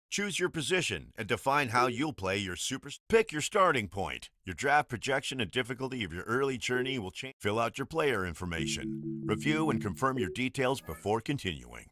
Choose your position and define how you'll play your super. Pick your starting point. Your draft projection and difficulty of your early journey will change. Fill out your player information. Review and confirm your details before continuing.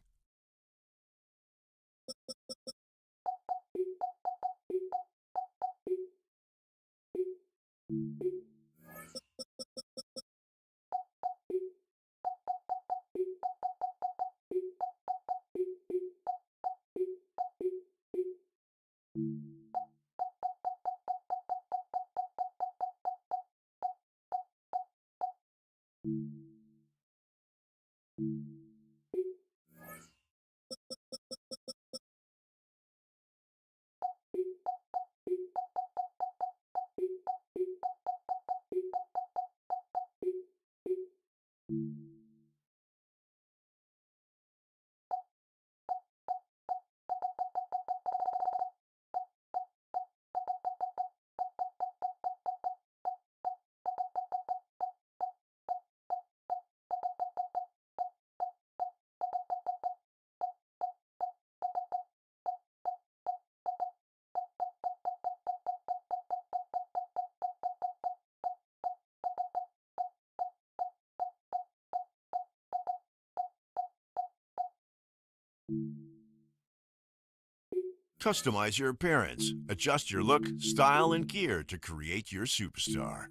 Customize your appearance. Adjust your look, style, and gear to create your superstar.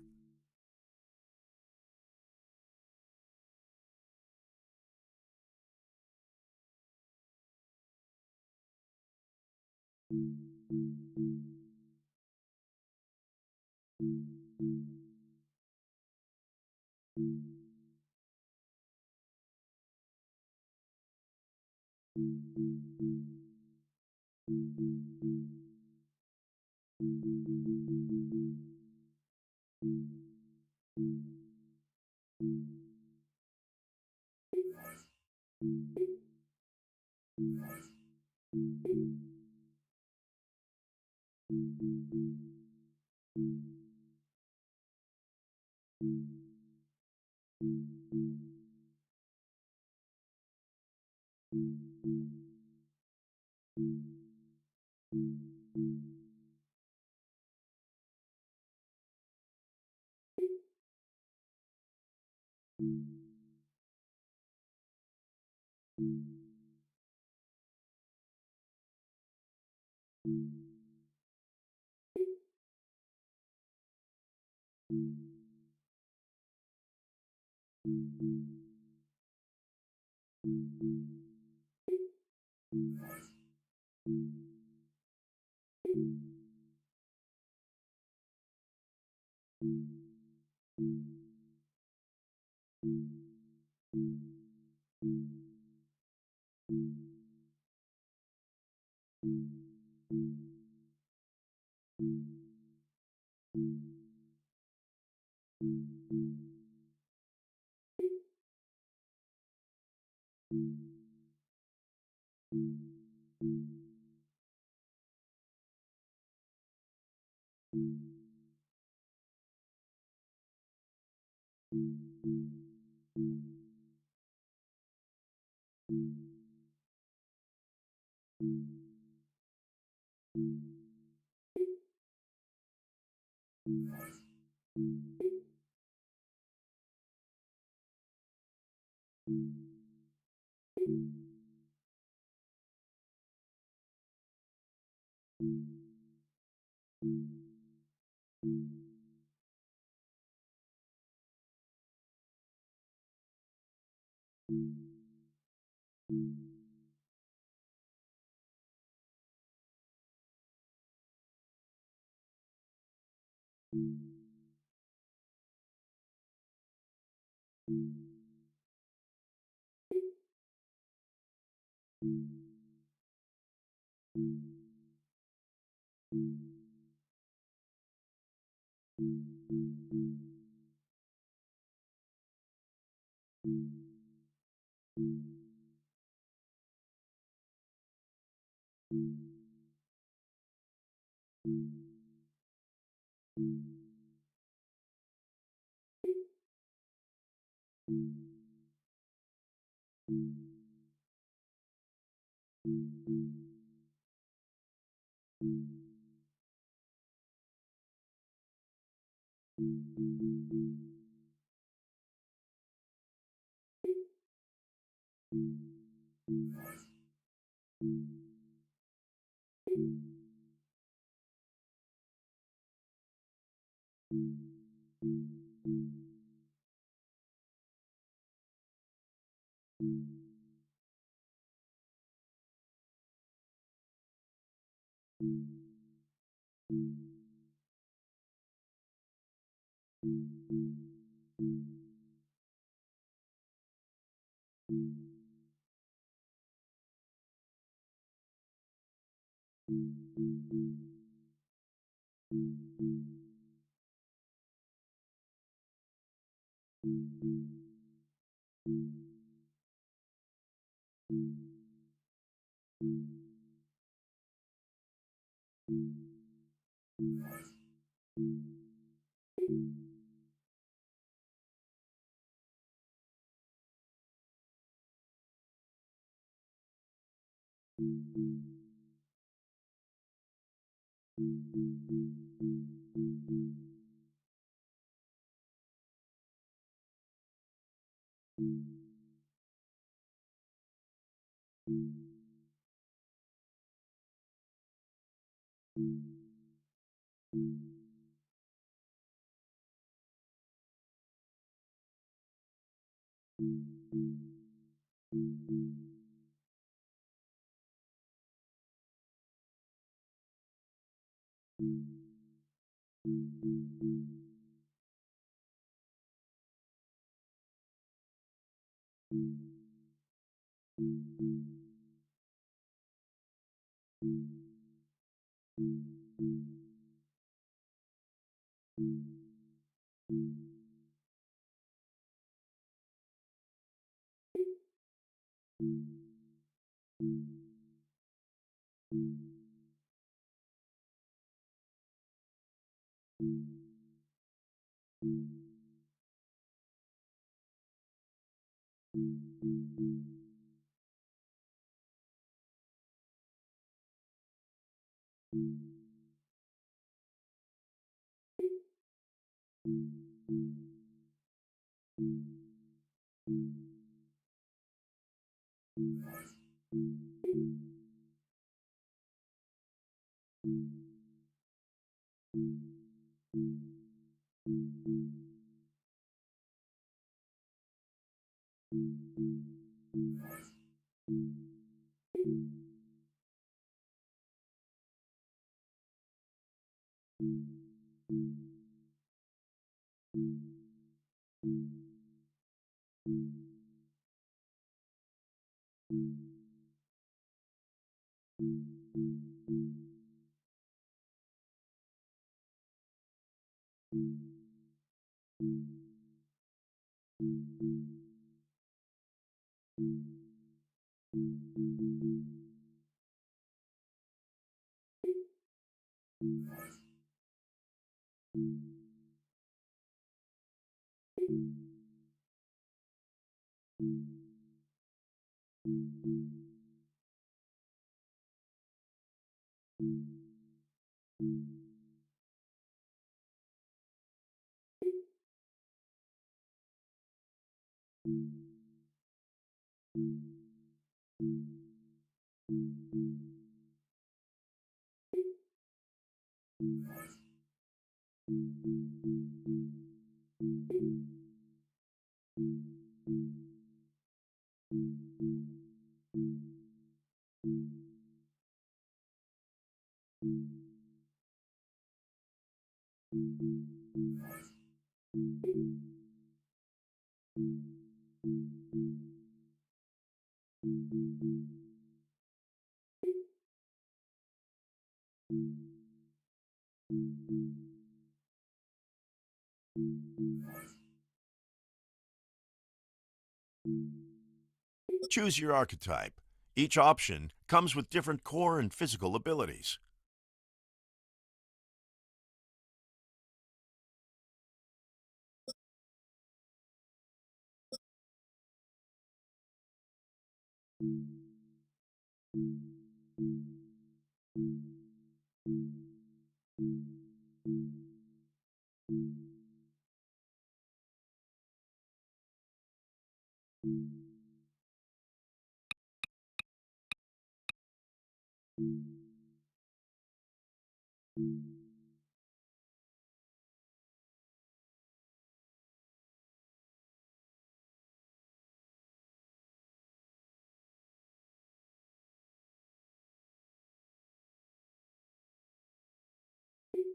Choose your archetype. Each option comes with different core and physical abilities.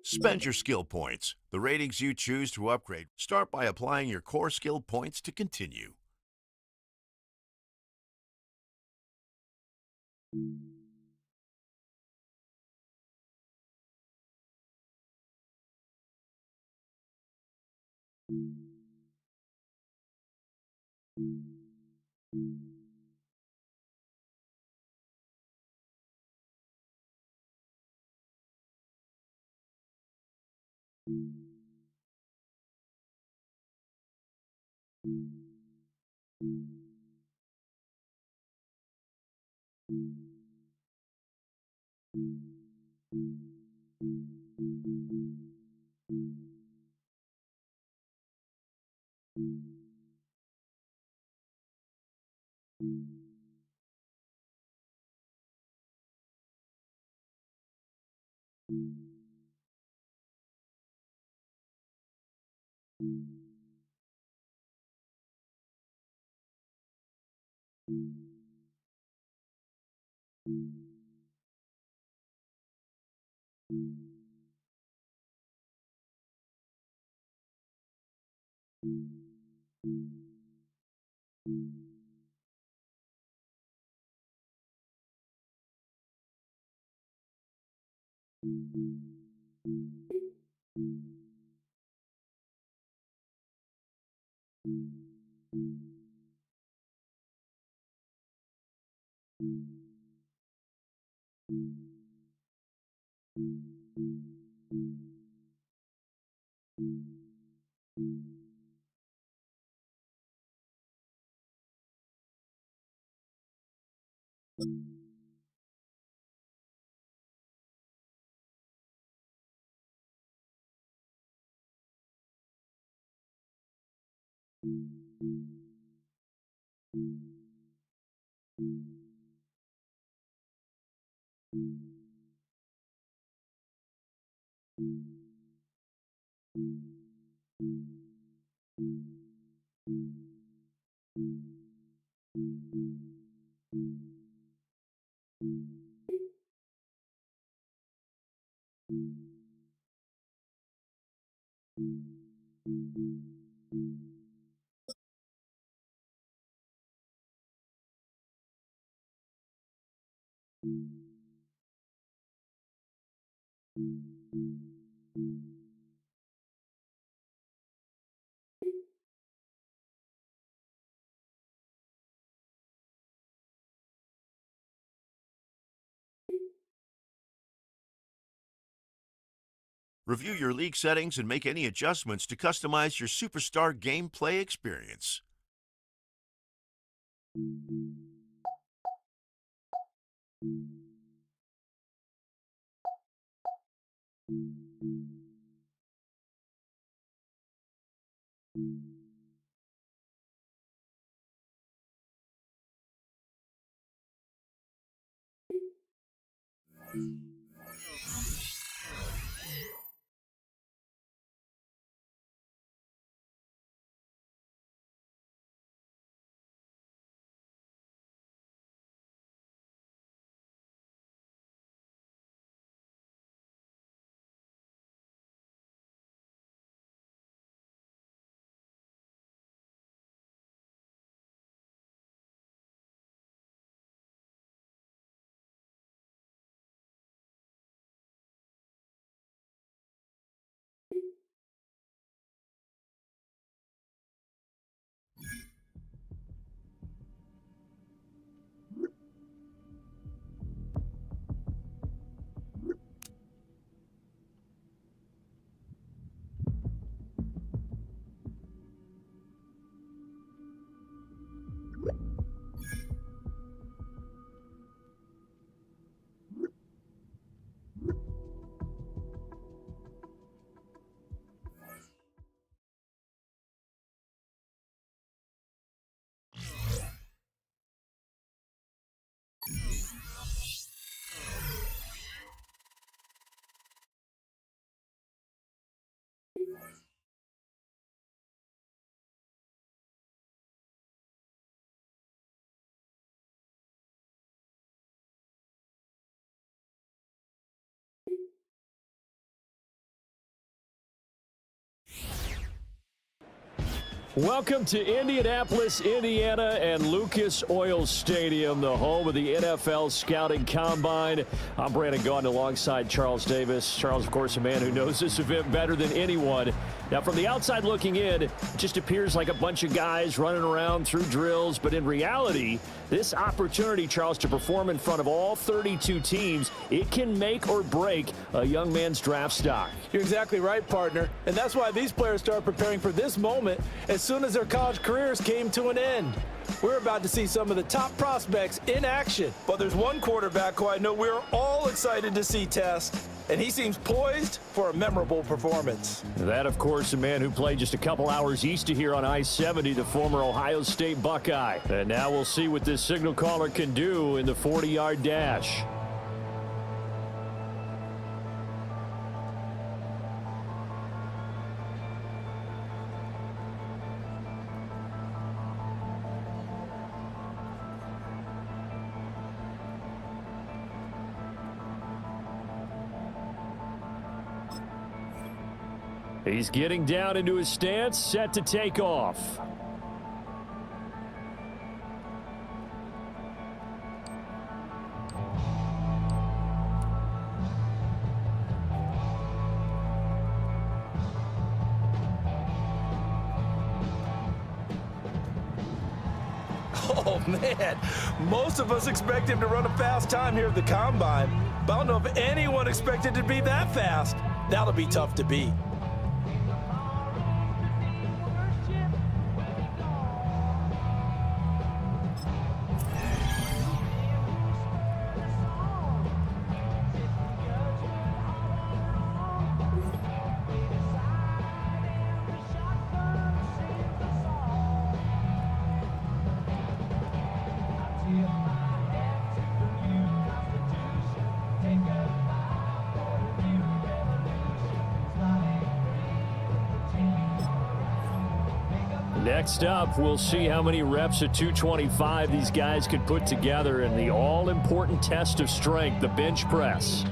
Spend your skill points. The ratings you choose to upgrade. Start by applying your core skill points to continue. Review your league settings and make any adjustments to customize your superstar gameplay experience. Welcome to Indianapolis, Indiana, and Lucas Oil Stadium, the home of the NFL Scouting Combine. I'm Brandon Gaudin alongside Charles Davis. Charles, of course, a man who knows this event better than anyone. Now, from the outside looking in, it just appears like a bunch of guys running around through drills. But in reality, this opportunity, Charles, to perform in front of all 32 teams, it can make or break a young man's draft stock. You're exactly right, partner. And that's why these players start preparing for this moment as soon as their college careers came to an end. We're about to see some of the top prospects in action. But there's one quarterback who I know we're all excited to see test, and he seems poised for a memorable performance. That, of course, a man who played just a couple hours east of here on I-70, the former Ohio State Buckeye. And now we'll see what this signal caller can do in the 40-yard dash. He's getting down into his stance, set to take off. Oh, man. Most of us expect him to run a fast time here at the Combine. But I don't know if anyone expected to be that fast. That'll be tough to beat. Next up, we'll see how many reps at 225 these guys could put together in the all-important test of strength, the bench press.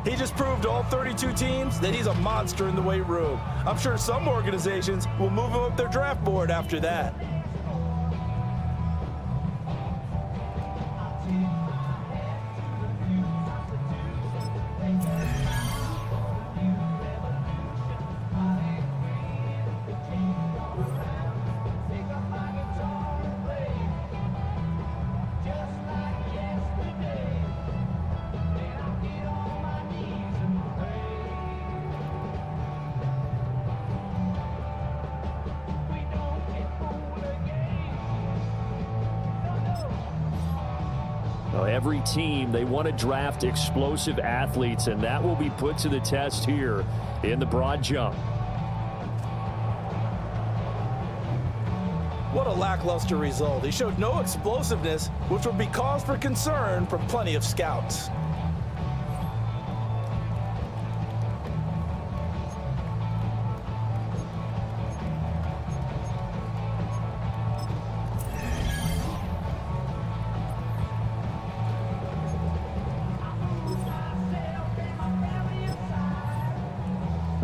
He just proved to all 32 teams that he's a monster in the weight room. I'm sure some organizations will move him up their draft board after that. Every team, they want to draft explosive athletes, and that will be put to the test here in the broad jump. What a lackluster result. He showed no explosiveness, which would be cause for concern from plenty of scouts.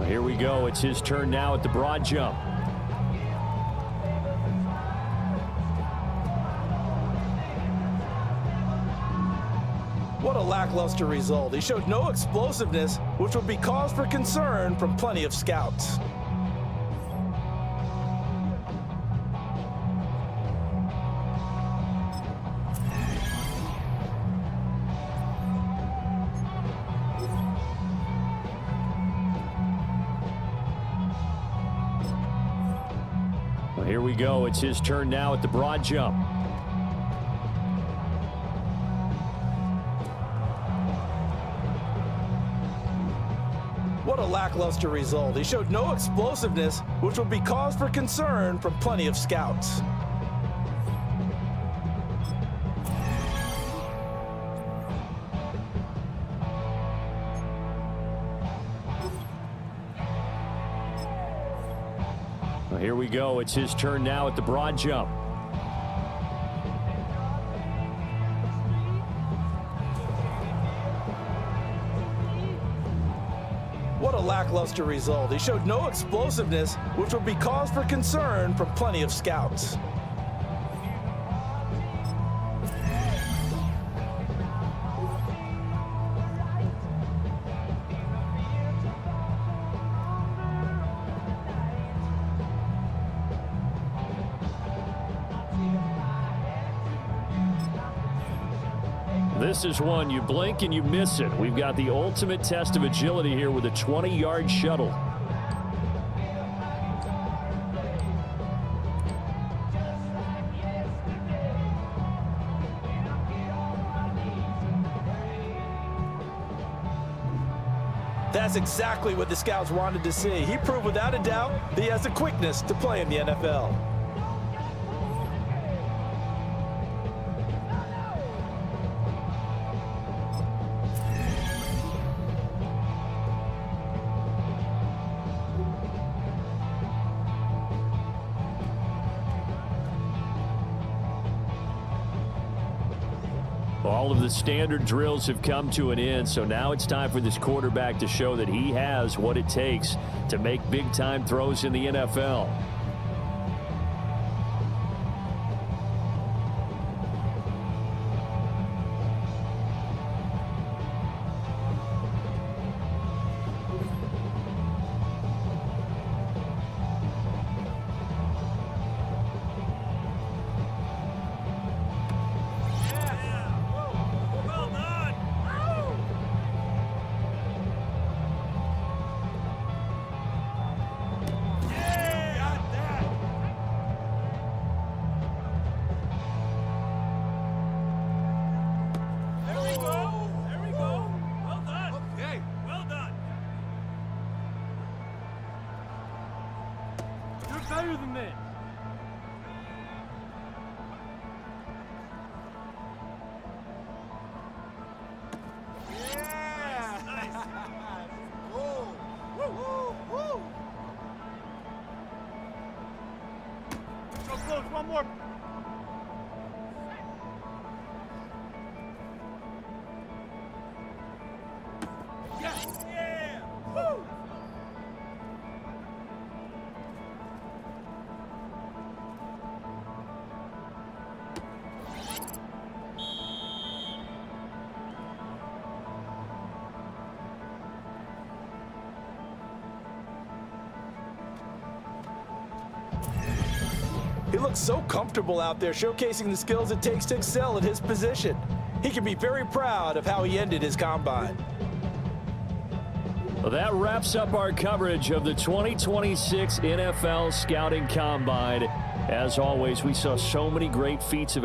Here we go. It's his turn now at the broad jump. What a lackluster result. He showed no explosiveness, which would be cause for concern from plenty of scouts. Here we go. It's his turn now at the broad jump. What a lackluster result. He showed no explosiveness, which will be cause for concern from plenty of scouts. Well, here we go. It's his turn now at the broad jump. What a lackluster result. He showed no explosiveness, which will be cause for concern from plenty of scouts. This is one you blink and you miss it. We've got the ultimate test of agility here with a 20-yard shuttle. That's exactly what the scouts wanted to see. He proved without a doubt that he has the quickness to play in the NFL. All of the standard drills have come to an end, so now it's time for this quarterback to show that he has what it takes to make big-time throws in the NFL. Better than this. Yeah! Nice. Whoa. Woo, woo, woo. So close, one more. Yes! Yeah! Woo! He looks so comfortable out there, showcasing the skills it takes to excel at his position. He can be very proud of how he ended his combine. Well, that wraps up our coverage of the 2026 NFL Scouting Combine. As always, we saw so many great feats of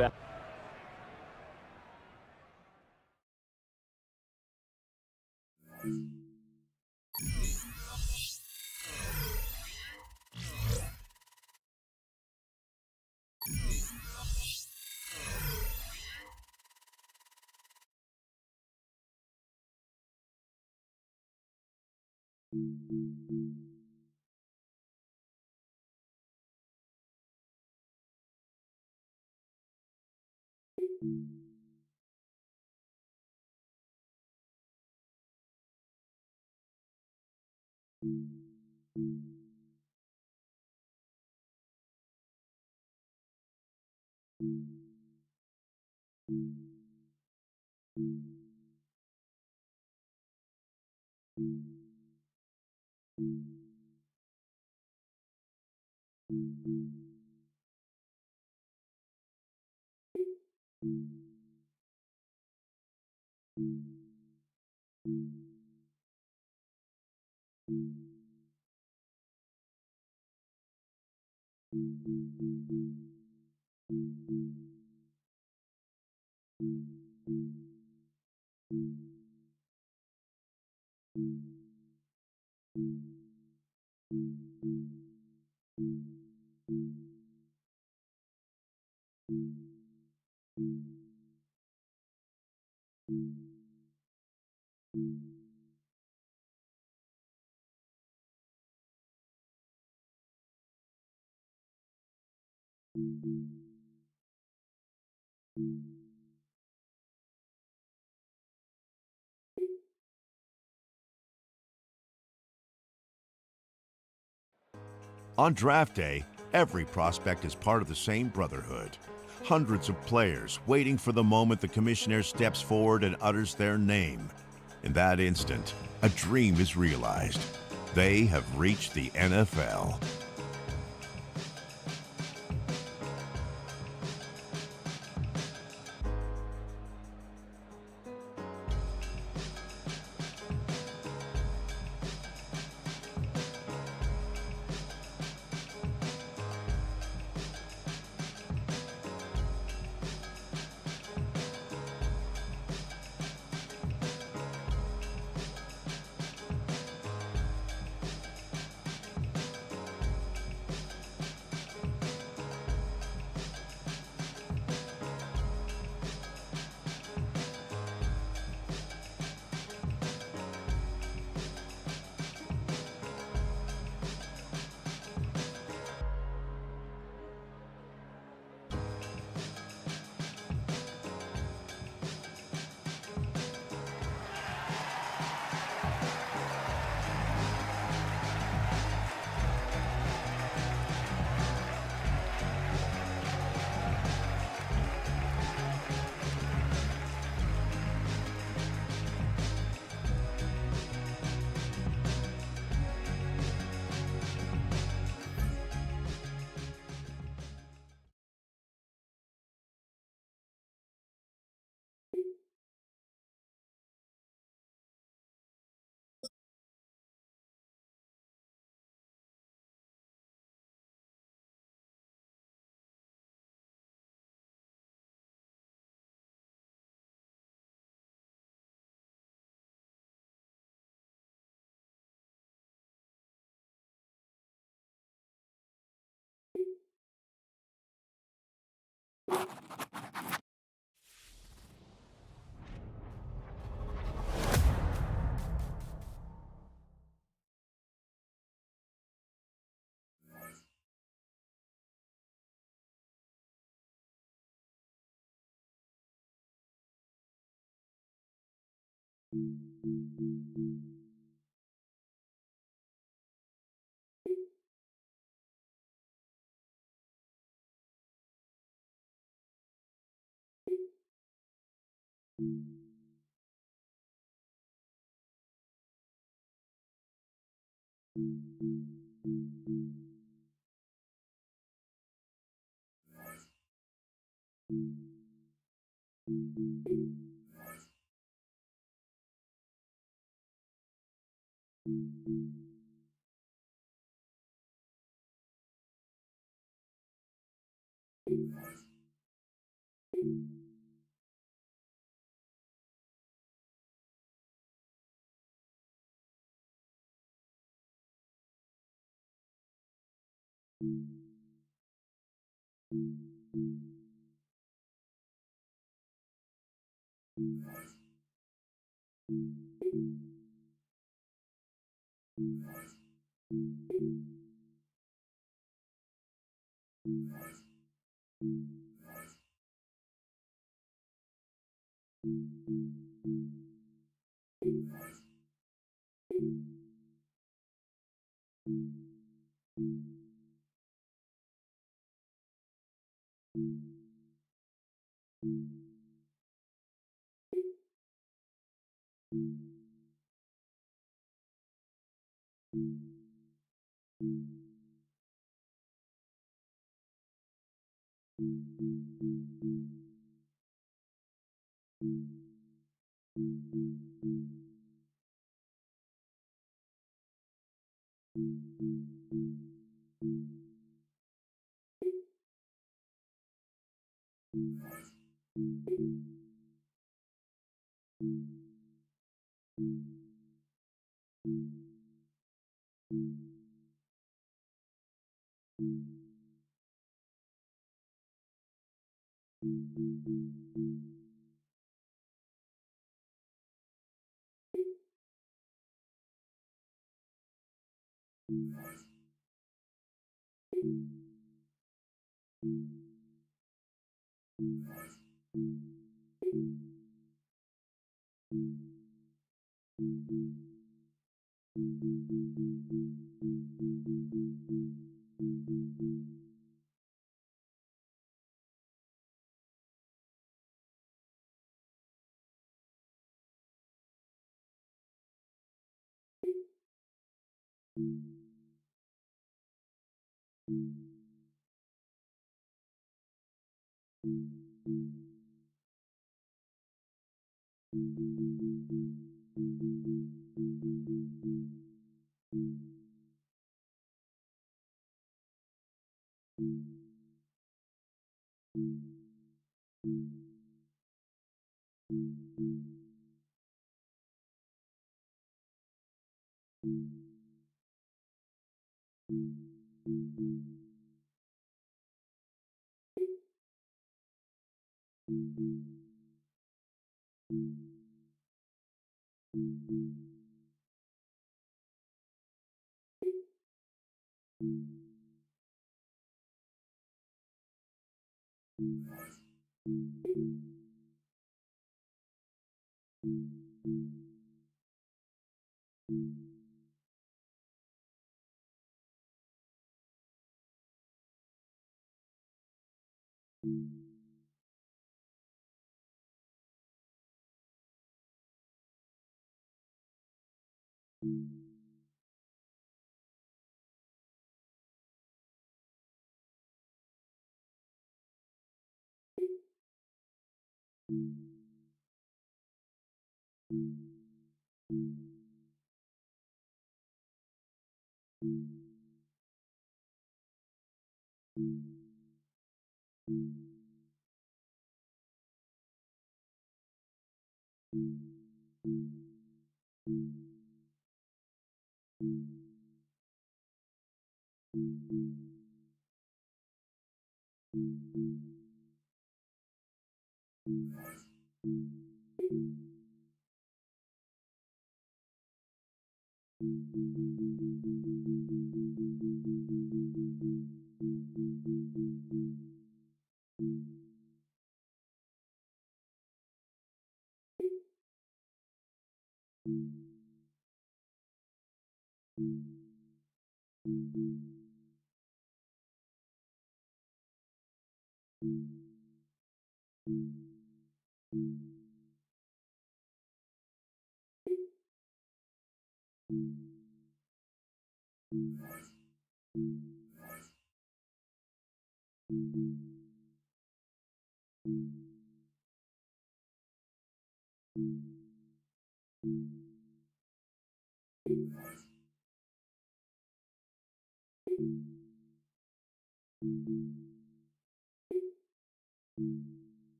On draft day, every prospect is part of the same brotherhood. Hundreds of players waiting for the moment the commissioner steps forward and utters their name. In that instant, a dream is realized. They have reached the NFL.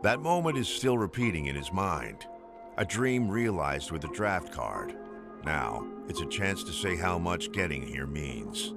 That moment is still repeating in his mind. A dream realized with a draft card. Now, it's a chance to say how much getting here means.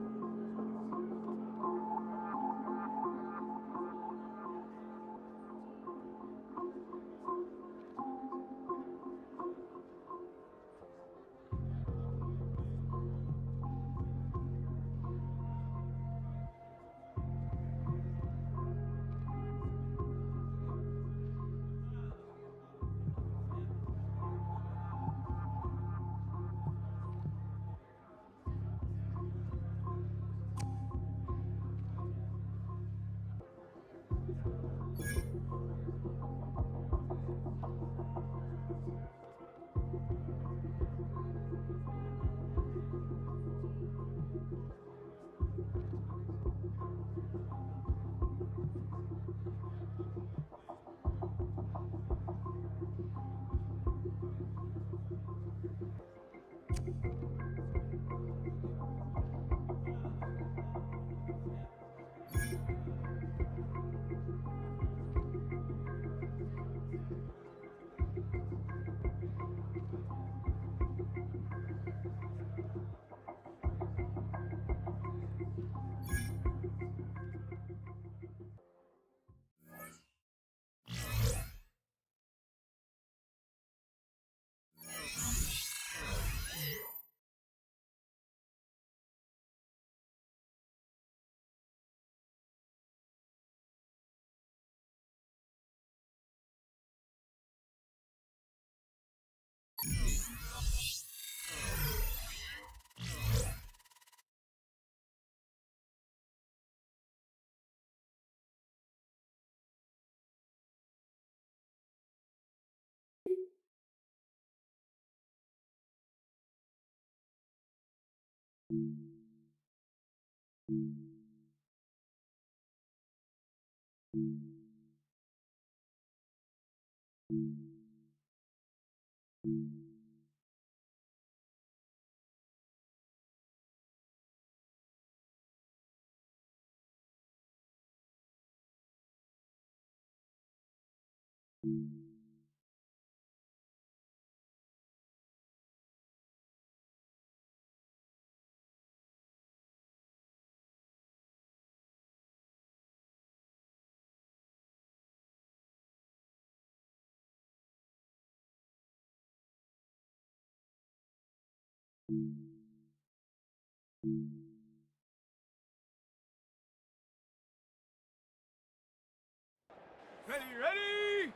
Ready, ready!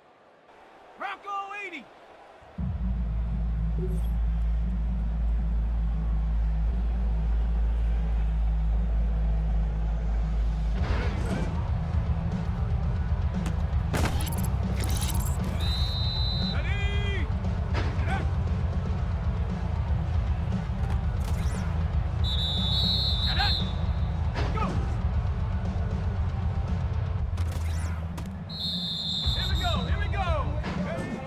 Rocco 80! Ready! Left! Cadet! Go! Here we go, here we go! Ready?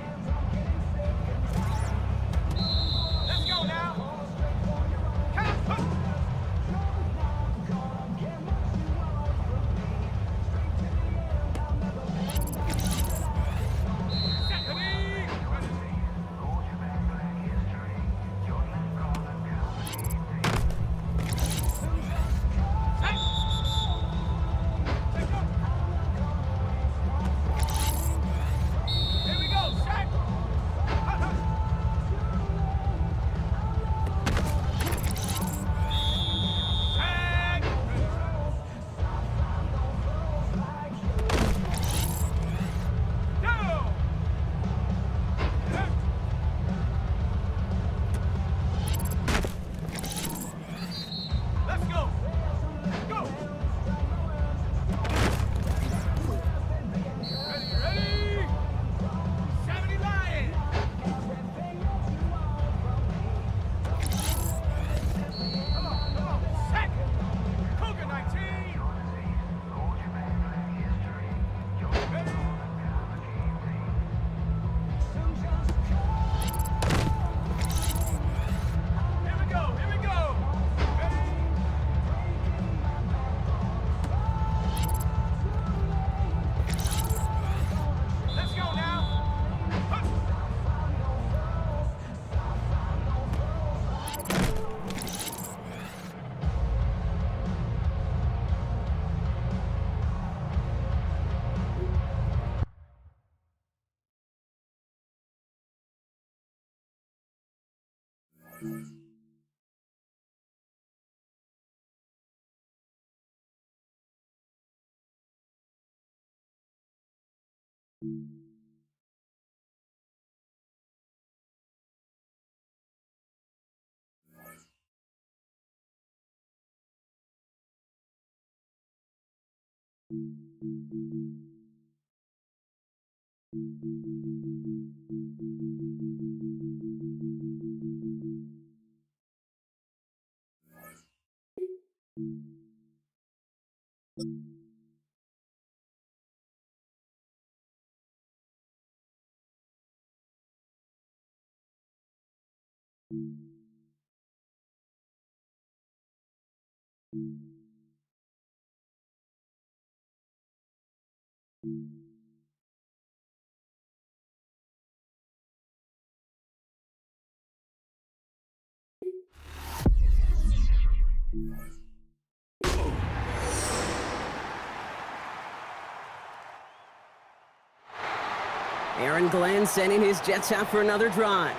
Aaron Glenn sending his Jets out for another drive.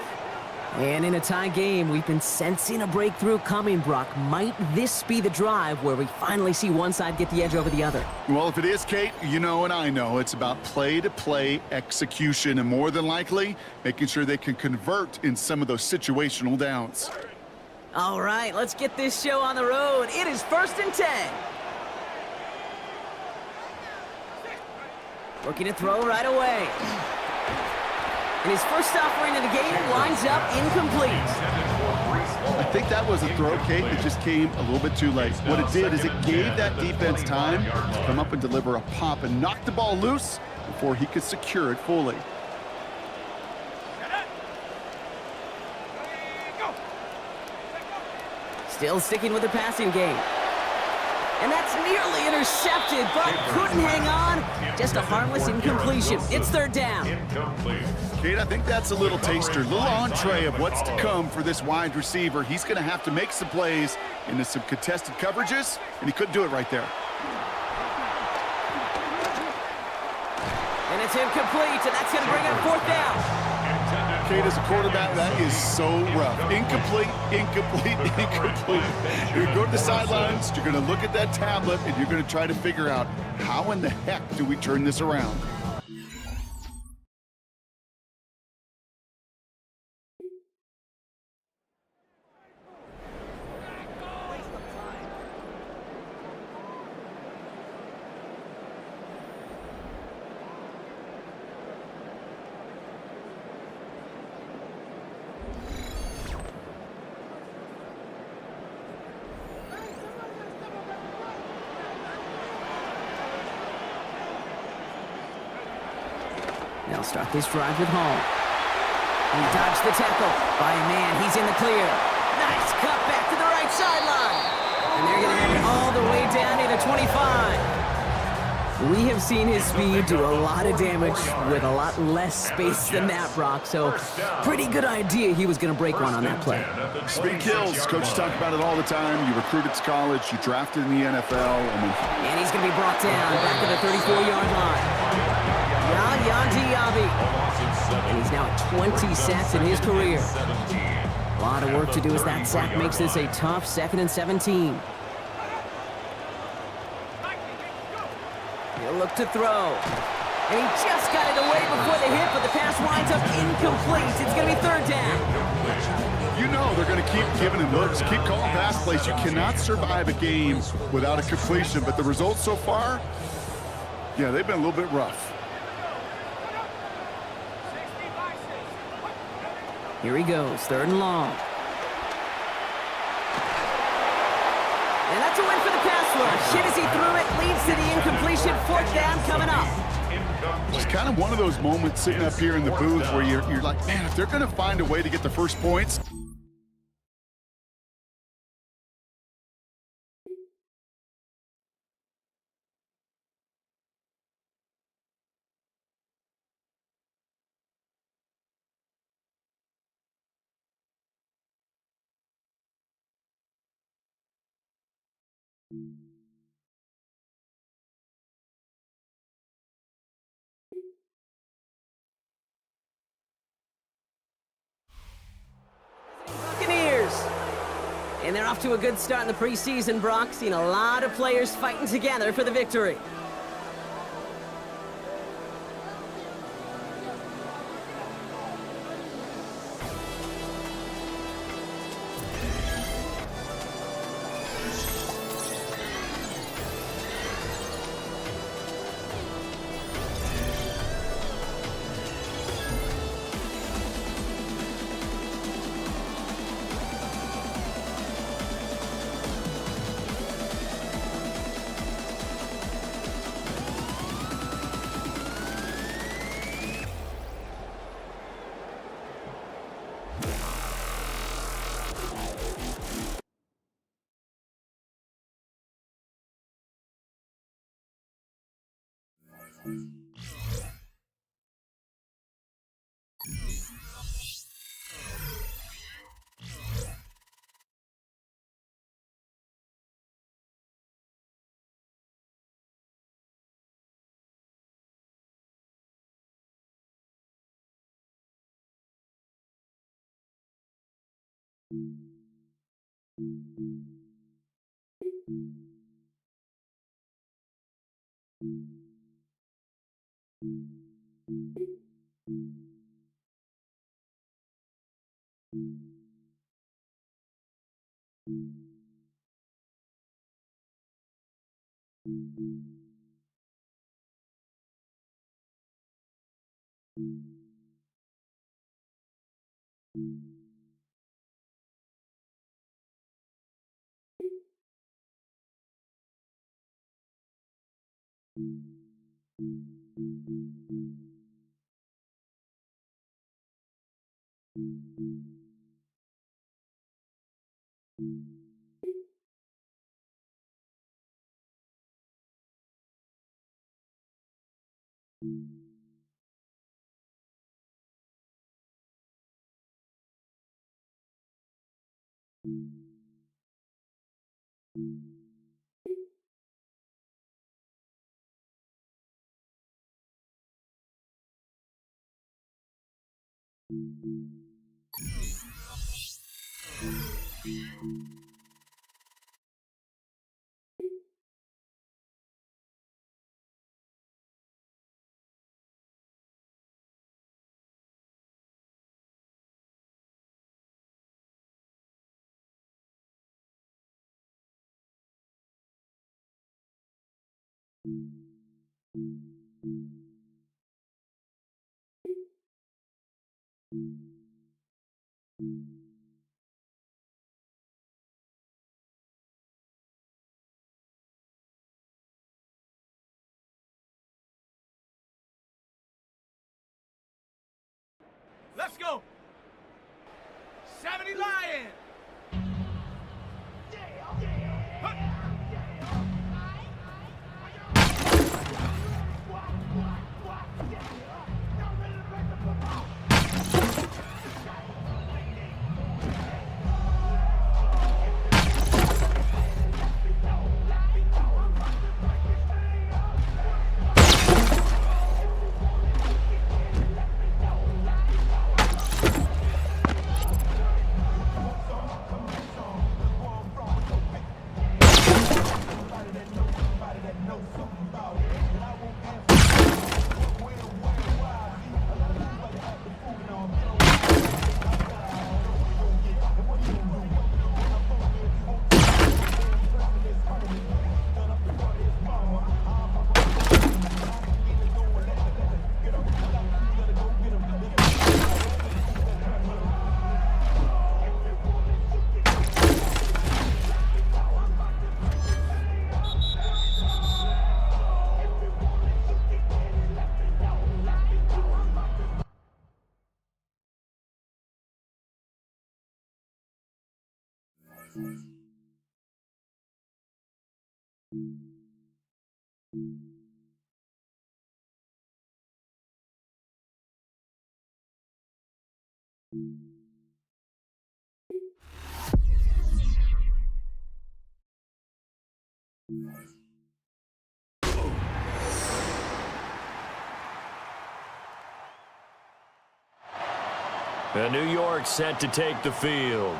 And in a tie game, we've been sensing a breakthrough coming, Brock. Might this be the drive where we finally see one side get the edge over the other? Well, if it is, Kate, you know and I know it's about play-to-play execution and more than likely making sure they can convert in some of those situational downs. All right, let's get this show on the road. It is 1st and 10. Looking to throw right away. And his first offering of the game lines up incomplete. I think that was a throw, Kate, that just came a little bit too late. What it did is it gave that defense time to come up and deliver a pop and knock the ball loose before he could secure it fully. Still sticking with the passing game. And that's nearly intercepted, but couldn't hang on. Just a harmless incompletion. It's 3rd down. Kate, I think that's a little taster, a little entree of what's to come for this wide receiver. He's going to have to make some plays into some contested coverages, and he couldn't do it right there. And it's incomplete, and that's going to bring up 4th down. Kate, as a quarterback, that is so rough. Incomplete, incomplete, incomplete. You're going to go to the sidelines, you're going to look at that tablet, and you're going to try to figure out how in the heck do we turn this around. They'll start this drive with Hall. He dodged the tackle by a man. He's in the clear. Nice cut back to the right sideline. And they're going to have it all the way down to the 25. We have seen his speed do a lot of damage with a lot less space than that, Brock. So pretty good idea he was going to break one on that play. Speed kills. Coaches talk about it all the time. You recruited to college. You drafted in the NFL. And he's going to be brought down back to the 34-yard line. Yandy Yabi. And he's now at 20 sacks in his career. A lot of work to do as that sack makes this a tough 2nd and 17. He'll look to throw. And he just got it away before the hit, but the pass winds up incomplete. It's going to be 3rd down. You know they're going to keep giving him looks, keep calling pass plays. You cannot survive a game without a completion, but the results so far, yeah, they've been a little bit rough. Here he goes, 3rd and long. And that's a win for the pass rush. Hit as he threw it, leads to the incompletion. 4th down coming up. Just kind of one of those moments sitting up here in the booth where you're like, man, if they're going to find a way to get the first points. And they're off to a good start in the preseason, Brock. Seen a lot of players fighting together for the victory. Let's go. 70 Lions. And New York set to take the field.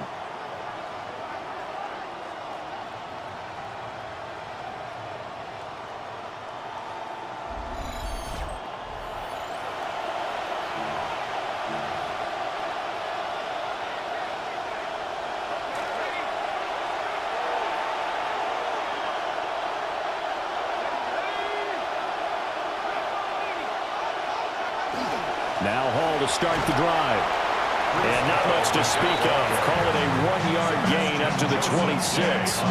Now Hall to start the drive. And not much to speak of. Call it a 1-yard gain up to the 26.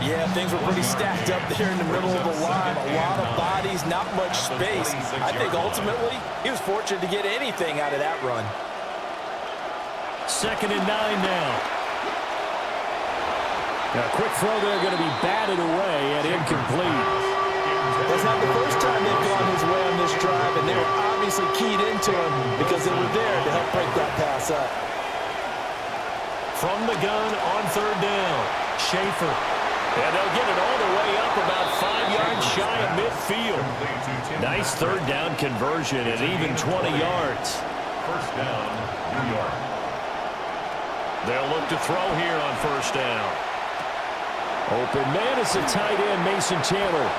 Yeah, things were pretty stacked up there in the middle of the line. A lot of bodies, not much space. I think ultimately he was fortunate to get anything out of that run. 2nd and 9 now. A quick throw there, going to be batted away and incomplete. That's not the first time they've gone his way on this drive, and they were obviously keyed into him because they were there to help break that pass up. From the gun on 3rd down, Schaefer. And they'll get it all the way up about 5 yards shy of midfield. Nice 3rd down conversion at even 20 yards. 1st down, New York. They'll look to throw here on 1st down. Open man is the tight end, Mason Taylor.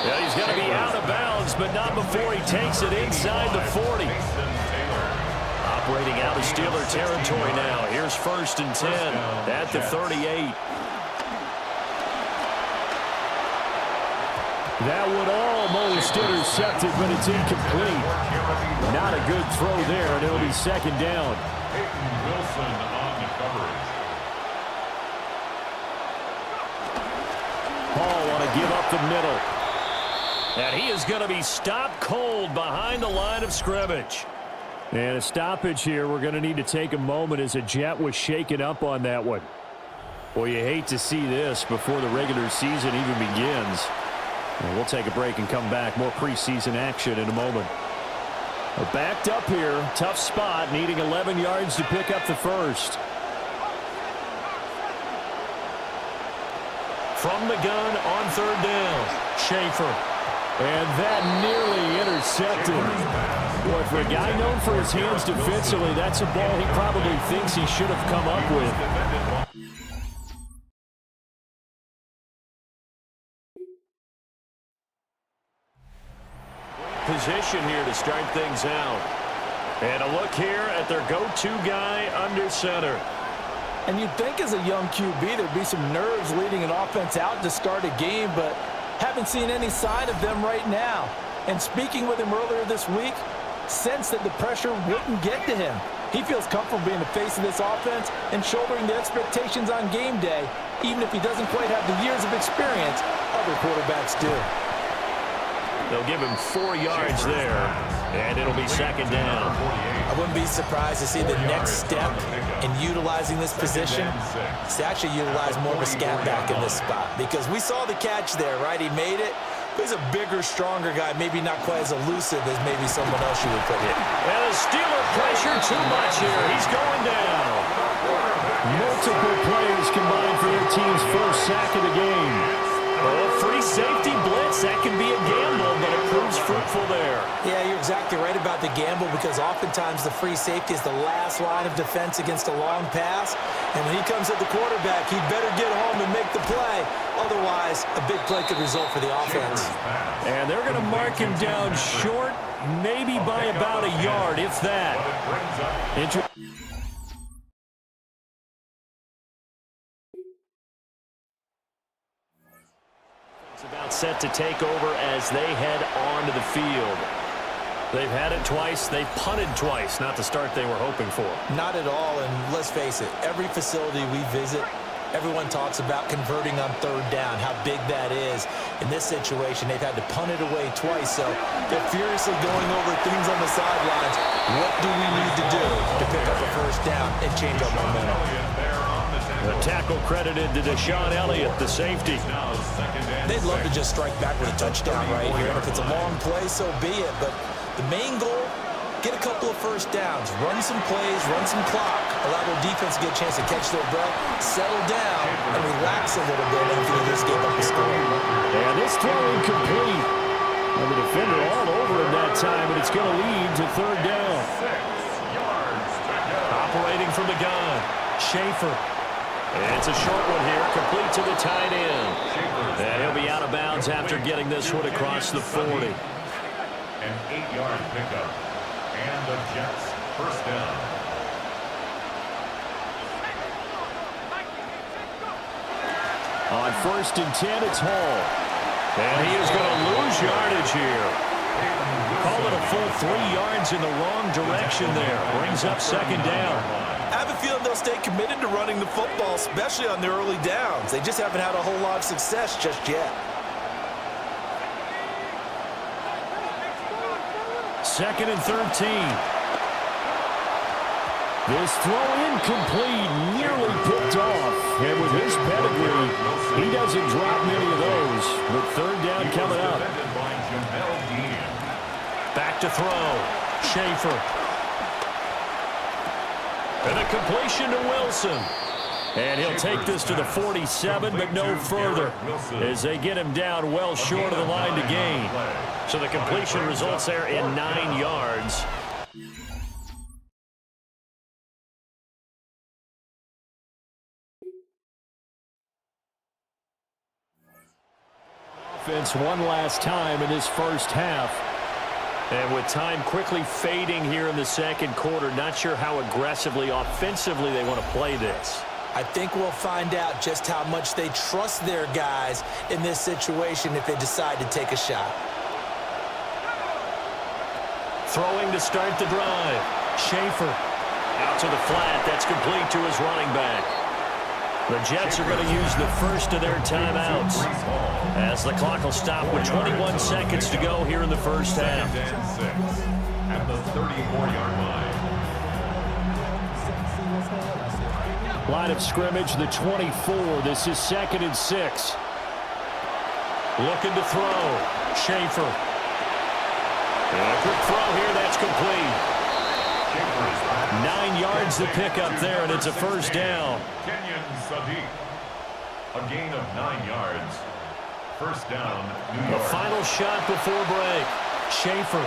Yeah, he's going to be out of bounds, but not before he takes it inside the 40. Operating out of Steeler territory now. Here's 1st and 10 at the 38. That would almost intercepted, but it's incomplete. Not a good throw there, and it'll be 2nd down. Wilson on the coverage. Hall want to give up the middle. And he is going to be stopped cold behind the line of scrimmage. And a stoppage here. We're going to need to take a moment as a Jet was shaken up on that one. Well, you hate to see this before the regular season even begins. And we'll take a break and come back. More preseason action in a moment. We're backed up here. Tough spot. Needing 11 yards to pick up the 1st. From the gun on 3rd down. Schaefer. And that nearly intercepted. Boy, for a guy known for his hands defensively, that's a ball he probably thinks he should have come up with. Position here to start things out. And a look here at their go-to guy under center. And you'd think as a young QB there'd be some nerves leading an offense out to start a game, but haven't seen any sign of them right now. And speaking with him earlier this week, sensed that the pressure wouldn't get to him. He feels comfortable being the face of this offense and shouldering the expectations on game day, even if he doesn't quite have the years of experience other quarterbacks do. They'll give him 4 yards there, and it'll be 2nd down. I wouldn't be surprised to see the next step in utilizing this position is to actually utilize more of a scat back in this spot, because we saw the catch there, right? He made it. But he's a bigger, stronger guy, maybe not quite as elusive as maybe someone else you would put in. And the Steeler pressure too much here. He's going down. Multiple players combined for their team's 1st sack of the game. Oh, free safety blitz. That can be a gamble, but it proves fruitful there. Yeah, you're exactly right about the gamble, because oftentimes the free safety is the last line of defense against a long pass. And when he comes at the quarterback, he'd better get home and make the play. Otherwise, a big play could result for the offense. And they're going to mark him down short, maybe by about a yard, if that. It's about set to take over as they head onto the field. They've had it twice. They've punted twice. Not the start they were hoping for. Not at all, and let's face it, every facility we visit, everyone talks about converting on 3rd down, how big that is. In this situation, they've had to punt it away twice, so they're furiously going over things on the sidelines. What do we need to do to pick up a 1st down and change our momentum? The tackle credited to Deshaun Elliott, the safety. They'd love to just strike back with a touchdown right here, and if it's a long play, so be it. But the main goal, get a couple of 1st downs, run some plays, run some clock, allow their defense to get a chance to catch their breath, settle down, and relax a little bit after they just gave up a score. And this throw incomplete. And the defender all over him that time, and it's going to lead to 3rd down. Operating from the gun, Schaefer. And it's a short one here, complete to the tight end. And he'll be out of bounds after getting this one across the 40. An 8-yard pickup. And the Jets 1st down. On 1st and 10, it's Hall. And he is going to lose yardage here. Call it a full 3 yards in the wrong direction there. Brings up second down. I have a feeling they'll stay committed to running the football, especially on their early downs. They just haven't had a whole lot of success just yet. Second and 13. This throw incomplete, nearly picked off. And with his pedigree, he doesn't drop many of those. But third down coming up. Back to throw. Schaefer. And a completion to Wilson. And he'll take this to the 47, but no further, as they get him down well short of the line to gain. So the completion results there in 9 yards. Offense one last time in this first half. And with time quickly fading here in the second quarter, not sure how aggressively, offensively they want to play this. I think we'll find out just how much they trust their guys in this situation if they decide to take a shot. Throwing to start the drive. Schaefer out to the flat. That's complete to his running back. The Jets are going to use the first of their timeouts as the clock will stop with 21 seconds to go here in the first half. At the 34-yard line. Line of scrimmage, the 24. This is 2nd and 6. Looking to throw. Schaefer. And a quick throw here. That's complete. 9 yards to pick up there, and it's a first down. Kenyon Sadiq. A gain of 9 yards. First down, New The York. final shot before break. Schaefer.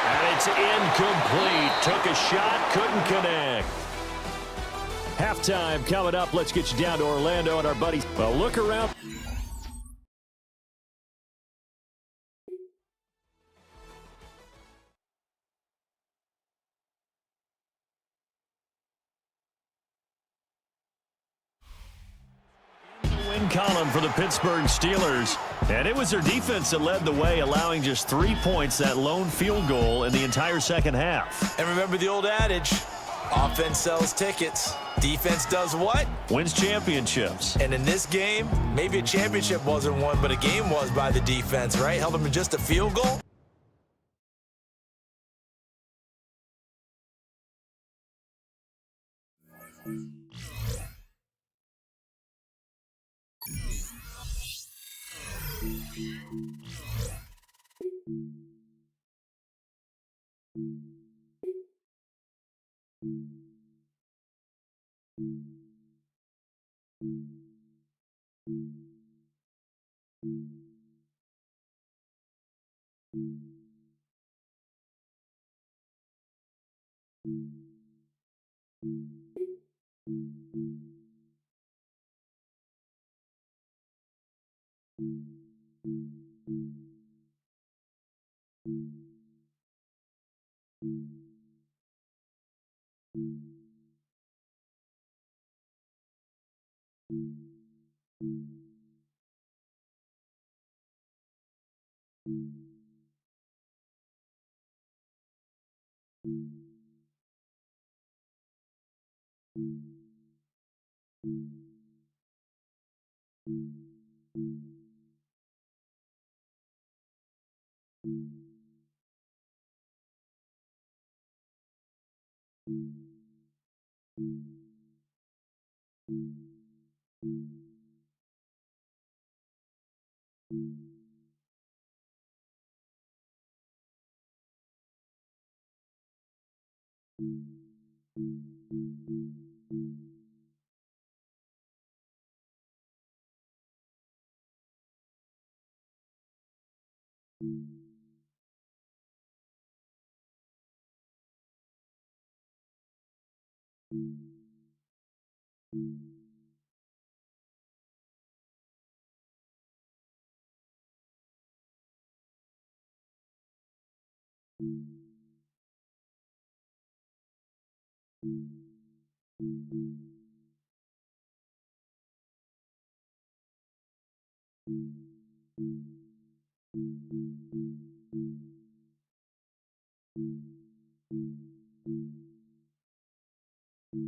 And it's incomplete. Took a shot, couldn't connect. Halftime coming up. Let's get you down to Orlando and our buddies. Well, look around. Win column for the Pittsburgh Steelers. And it was their defense that led the way, allowing just 3 points, that lone field goal in the entire second half. And remember the old adage, offense sells tickets. Defense does what? Wins championships. And in this game, maybe a championship wasn't won, but a game was by the defense, right? Held them to just a field goal. Let's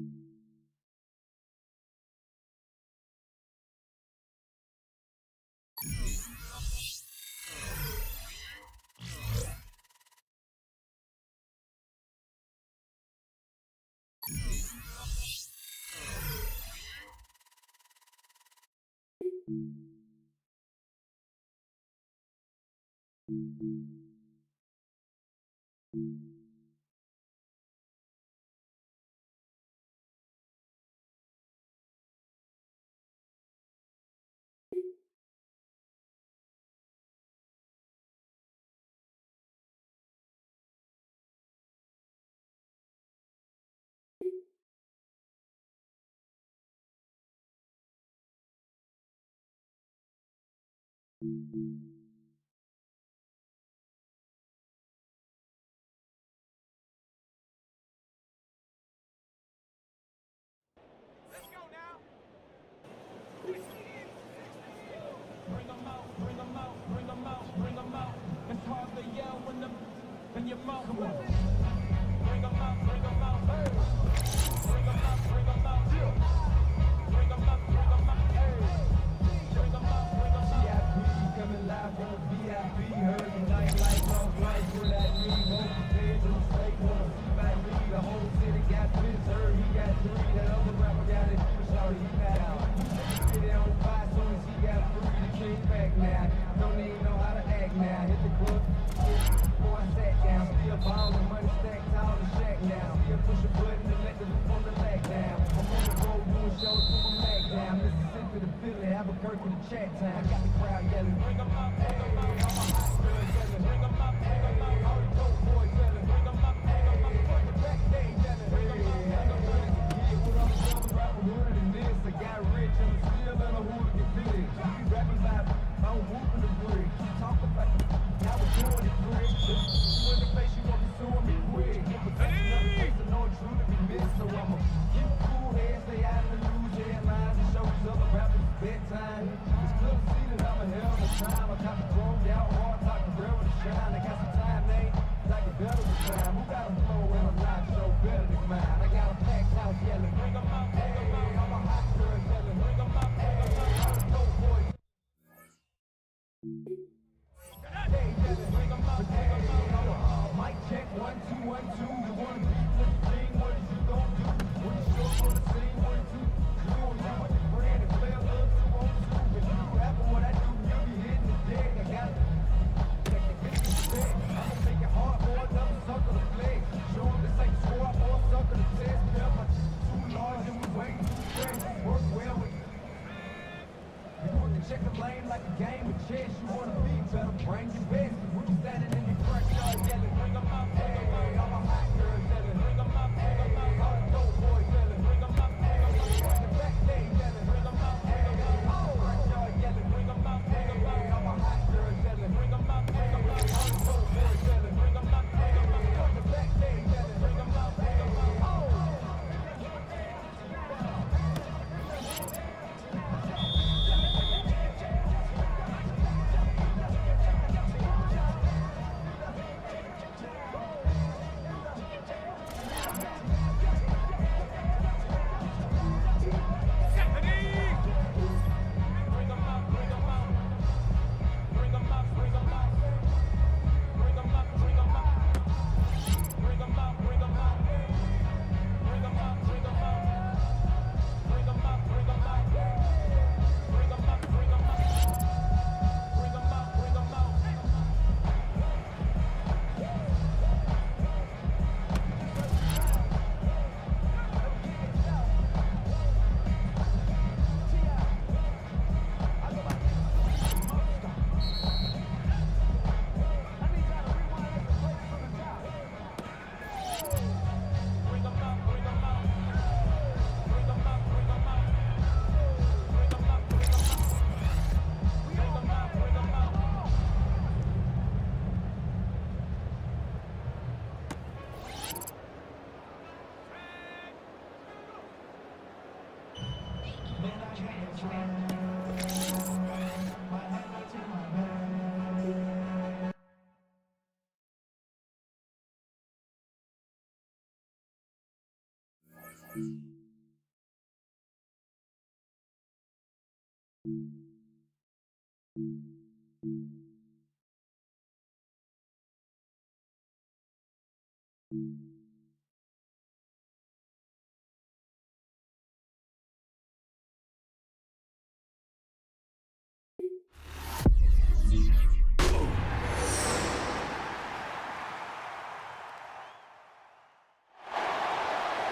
go now. Bring them out, bring them out, bring them out, bring them out. It's hard to yell when your mouth moves. Bring them out, bring them out. Hey. Bring them out, bring them out. Bring them out, bring them out. Hey. Bring them out, bring them out. VIP coming live from the VIP. Heard the night light off lights for that me. Won't prepare to the state. Wanna see my lead. The whole city got pissed. Heard he got 3. That other rapper got it. Sorry, he got out. Get it on 5 soon as he got 3. The king back now. Don't even know how to act now. Hit the club. Before I sat down. Still ballin', money stacked tall the shack now. Still push a button and let the roof on the lag down. I'm on the road doing shows from my mag down. Mississippi to Philly, Albuquerque to chat time. Got the crowd yelling, bring 'em up, bring 'em up. I'm a hot girl yelling, bring 'em up, bring 'em up. All the dope boys yelling, bring 'em up, bring 'em up. Fuck the backstage yelling, bring 'em up, bring 'em up. Yeah, what I'm doing, rapping hood and this. I got rich and I'm still in a hooligan village. You rapping about, I'm whooping the bridge. Talk about how we're doing it, Chris. You in the face, you won't be suing me quick. I know it's true to be missed, so I'ma keep cool head, stay out of the news headlines and show these other rappers bedtime. It's clear to see that I'm a hell of a time. I got the thrown out hard, talking real with a shine.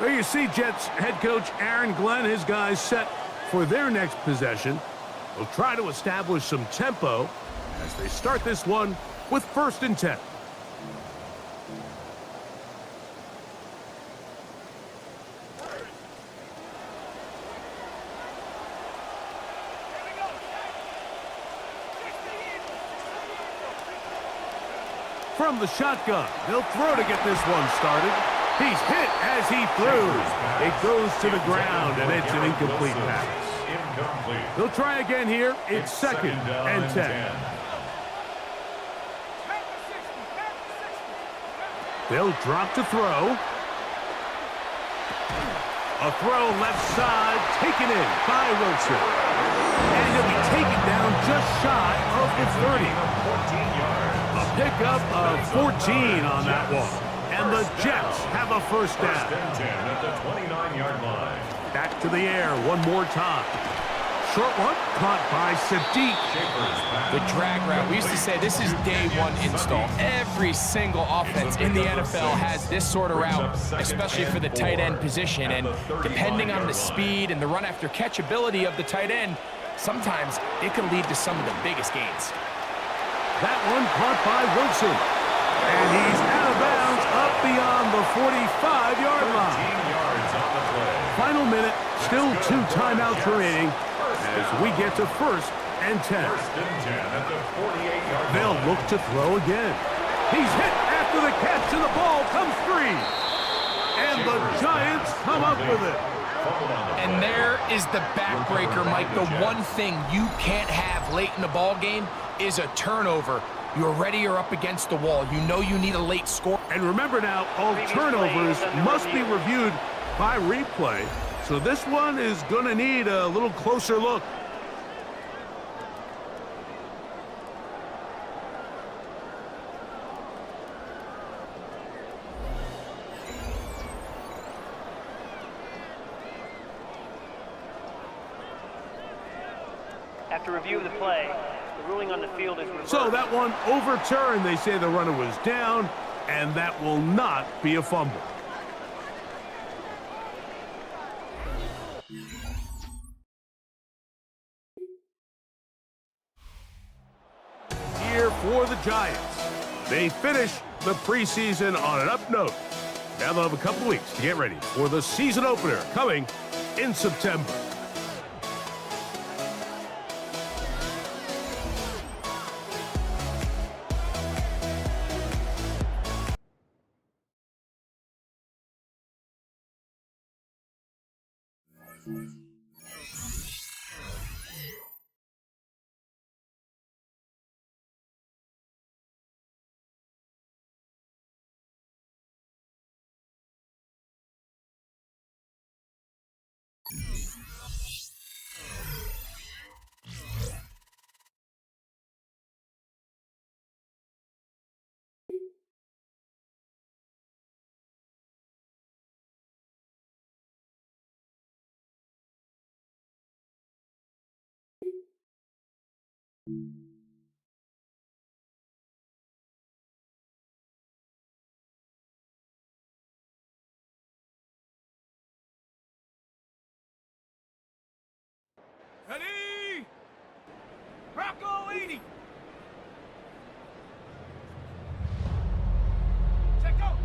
There you see Jets head coach Aaron Glenn, his guys set for their next possession. They'll try to establish some tempo as they start this one with 1st and 10. From the shotgun, he'll throw to get this one started. He's hit as he throws. It goes to the ground, and it's an incomplete pass. He'll try again here. It's 2nd and 10. They'll drop to throw. A throw left side, taken in by Wilson. And he'll be taken down just shy of the 30. A pickup of 14 on that one. And the Jets have a 1st down. 1st and 10 at the 29-yard line. Back to the air one more time. Short one, caught by Sadiq. The drag route. We used to say this is day one install. Every single offense in the NFL has this sort of route, especially for the tight end position. And depending on the speed and the run after catch ability of the tight end, sometimes it can lead to some of the biggest gains. That one caught by Wilson. And he's out of bounds up beyond the 45-yard line. Final minute, still 2 timeouts remaining as we get to 1st and 10. 1st and 10 at the 48-yard line. They'll look to throw again. He's hit after the catch, and the ball comes free. And the Giants come up with it. And there is the backbreaker, Mike. The one thing you can't have late in the ball game is a turnover. You're ready, you're up against the wall. You know you need a late score. And remember now, all turnovers must be reviewed by replay. So this one is going to need a little closer look. After review of the play, the ruling on the field is reversed. So that one overturned. They say the runner was down, and that will not be a fumble. Here for the Giants. They finish the preseason on an up note. Now they'll have a couple weeks to get ready for the season opener coming in September. Ready? Rocco 80. Check out.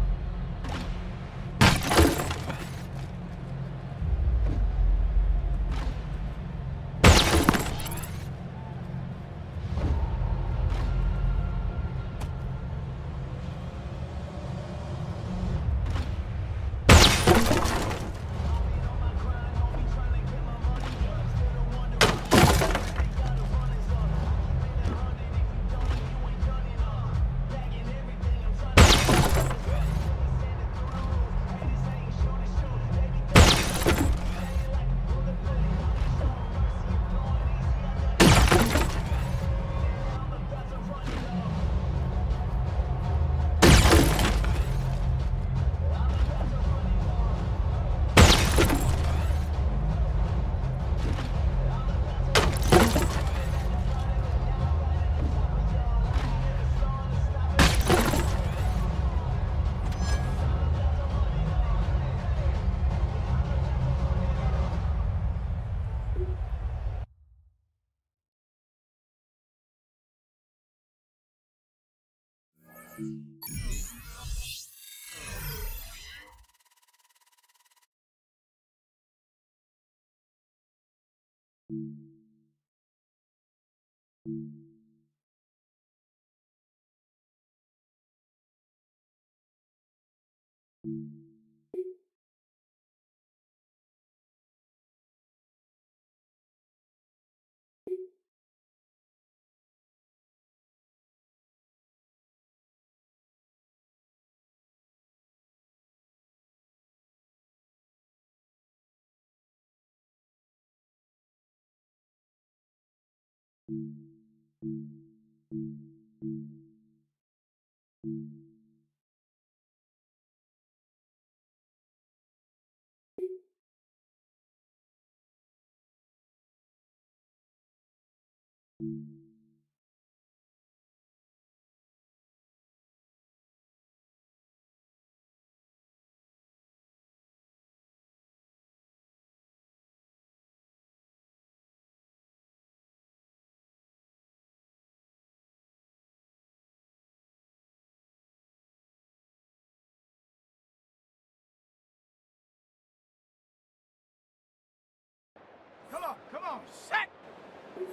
Come on, set!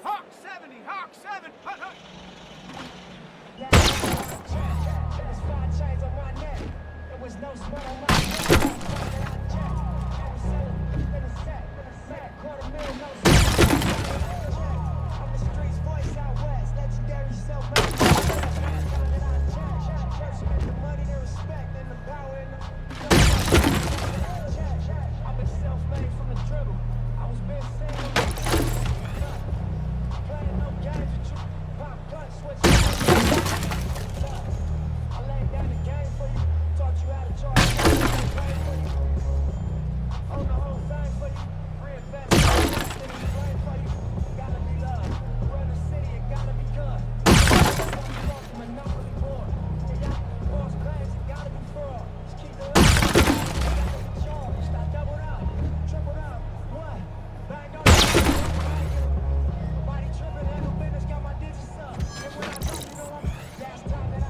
Hawk 70, Hawk 7, hut, hut! It was 5 chains on my neck. It was no sweat on my neck. In a set, $250,000, no sweat. I'm the streets voice out west, legendary self-made. The money, the respect, and the power in the... I've been self-made from the dribble. I was been saying, playing no games with you. Pop gun, switch. I laid down the game for you. Taught you how to charge. Play for you. Own the whole thing for you. Reinvest. Play for you. Gotta be loved. Run the city, it gotta be good. From a Monopoly board. Boss banks, it gotta be fraud. Just keep the charged. I doubled up, tripled up. What? Bang on body tripping, handle business, got my digits up. And when I talk, you know I'm last time that I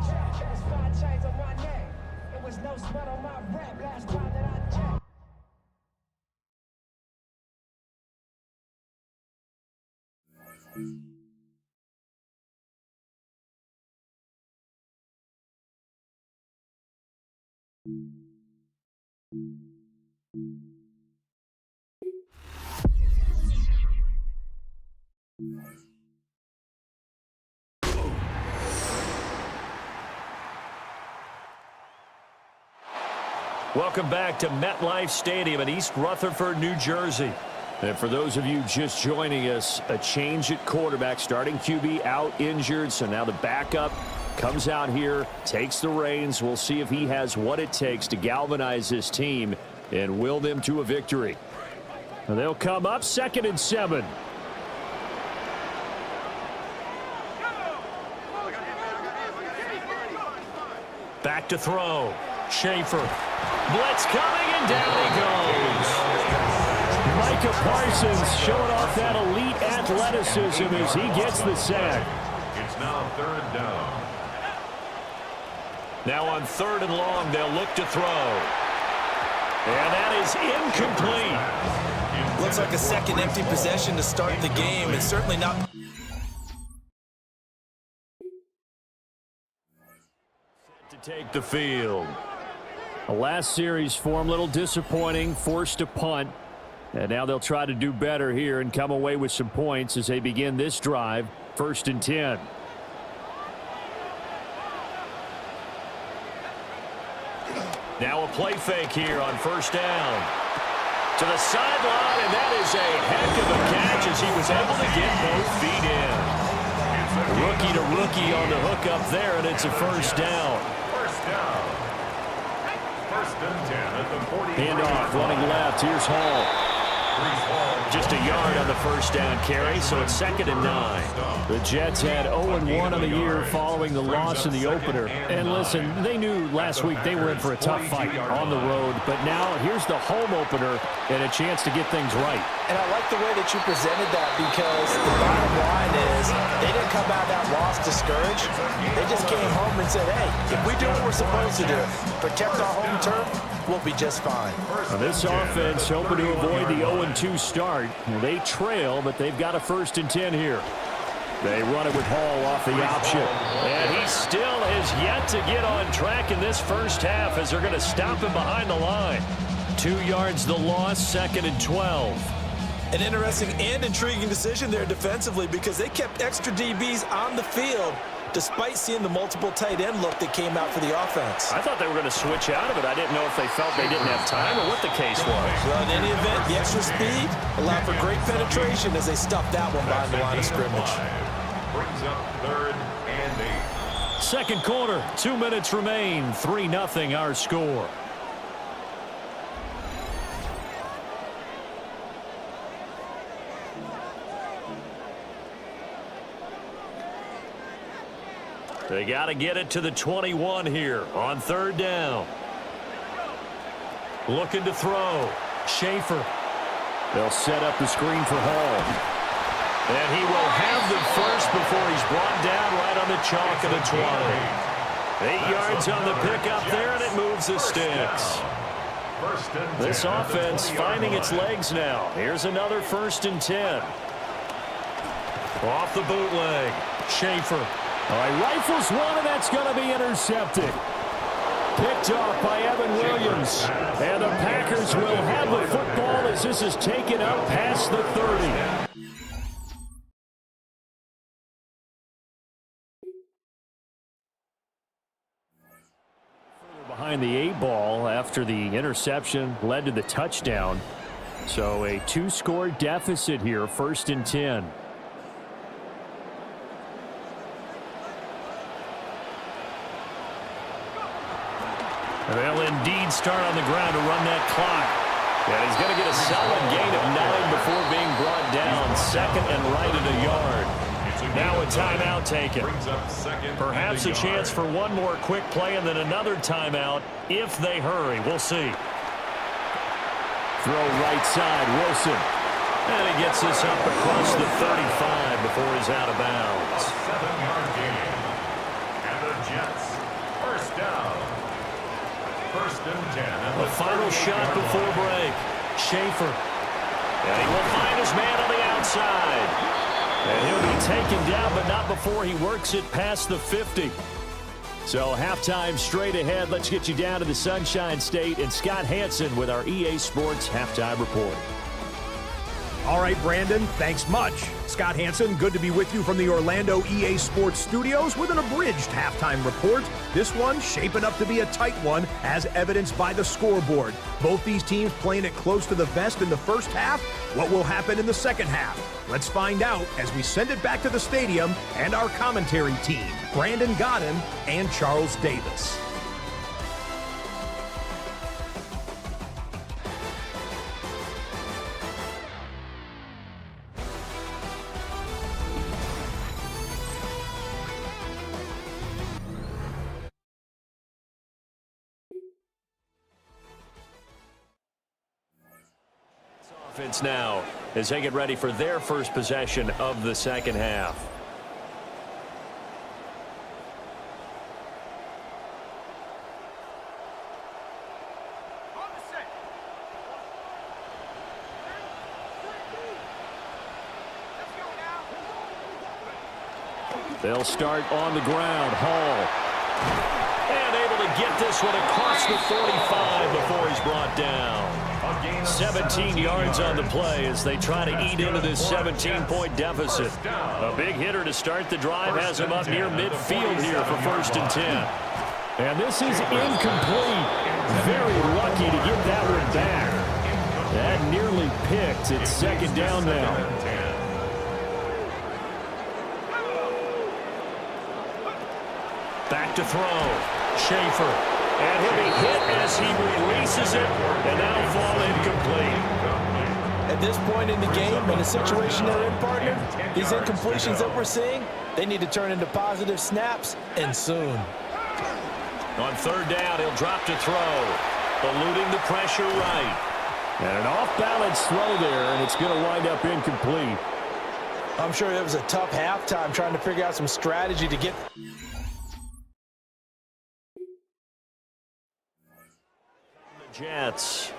checked. It was 5 chains on my neck. It was no sweat on my rap last time that I checked. Welcome back to MetLife Stadium in East Rutherford, New Jersey. And for those of you just joining us, a change at quarterback, starting QB out injured, so now the backup comes out here, takes the reins. We'll see if he has what it takes to galvanize this team and will them to a victory. And they'll come up 2nd and 7. Back to throw. Schaefer. Blitz coming, and down he goes. Micah Parsons showing off that elite athleticism as he gets the sack. It's now 3rd down. Now on 3rd and long, they'll look to throw. And that is incomplete. Looks like a second empty possession to start the game. It's certainly not... To take the field. The last series form, a little disappointing, forced to punt. And now they'll try to do better here and come away with some points as they begin this drive, 1st and 10. Now a play fake here on 1st down. To the sideline, and that is a heck of a catch as he was able to get both feet in. Rookie to rookie on the hook up there, and it's a 1st down. 1st down. 1st and 10 at the 40. Handoff, running left. Here's Hall. Just a yard on the first down carry, so it's 2nd and 9. The Jets had 0-1 on the year following the loss in the opener. And listen, they knew last week they were in for a tough fight on the road, but now here's the home opener and a chance to get things right. And I like the way that you presented that, because the bottom line is they didn't come out of that loss discouraged. They just came home and said, hey, if we do what we're supposed to do, protect our home turf, we'll be just fine. Now this offense hoping to avoid the 0-2 start. They trail, but they've got a 1st and 10 here. They run it with Hall off the option. And he still has yet to get on track in this first half as they're going to stop him behind the line. 2 yards the loss, 2nd and 12. An interesting and intriguing decision there defensively, because they kept extra DBs on the field despite seeing the multiple tight end look that came out for the offense. I thought they were going to switch out of it. I didn't know if they felt they didn't have time or what the case was. Well, in any event, the extra speed allowed for great penetration as they stuffed that one behind the line of scrimmage. Brings up 3rd and 8. Second quarter, 2 minutes remain, 3-0 our score. They got to get it to the 21 here on 3rd down. Looking to throw. Schaefer. They'll set up the screen for Hall. And he will have the first before he's brought down right on the chalk of the 20. 8 yards on the pickup there, and it moves the sticks. This offense finding its legs now. Here's another 1st and 10. Off the bootleg. Schaefer. All right, rifles one, and that's going to be intercepted. Picked off by Evan Williams. And the Packers will have the football as this is taken up past the 30. Behind the 8 ball after the interception led to the touchdown. So a 2-score deficit here, 1st and 10. They'll indeed start on the ground to run that clock. And he's going to get a solid gain of 9 before being brought down. 2nd and right at a yard. Now a timeout taken. Perhaps a chance for one more quick play and then another timeout if they hurry. We'll see. Throw right side, Wilson. And he gets this up across the 35 before he's out of bounds. 7-yard gain. And the Jets, 1st down. 1st and 10. The final shot before break. Schaefer. And he will find his man on the outside. And he'll be taken down, but not before he works it past the 50. So halftime straight ahead. Let's get you down to the Sunshine State and Scott Hansen with our EA Sports Halftime Report. All right, Brandon, thanks much. Scott Hansen, good to be with you from the Orlando EA Sports Studios with an abridged halftime report. This one shaping up to be a tight one, as evidenced by the scoreboard. Both these teams playing it close to the vest in the first half. What will happen in the second half? Let's find out as we send it back to the stadium and our commentary team, Brandon Godden and Charles Davis. Offense now as they get ready for their first possession of the second half. They'll start on the ground. Hall. And able to get this one across the 45 before he's brought down. 17 yards on the play as they try to eat into this 17-point deficit. A big hitter to start the drive has him up near midfield here for 1st and 10. And this is incomplete. Very lucky to get that one back. That nearly picked. It's 2nd down now. Back to throw. Schaefer. And he'll be hit as he releases it, and that'll fall incomplete. And this point in the game and the situation they're in, partner, these incompletions that we're seeing, they need to turn into positive snaps, and soon. On third down, he'll drop to throw, eluding the pressure right. And an off-balance throw there, and it's going to wind up incomplete. I'm sure it was a tough halftime trying to figure out some strategy to get... The Jets.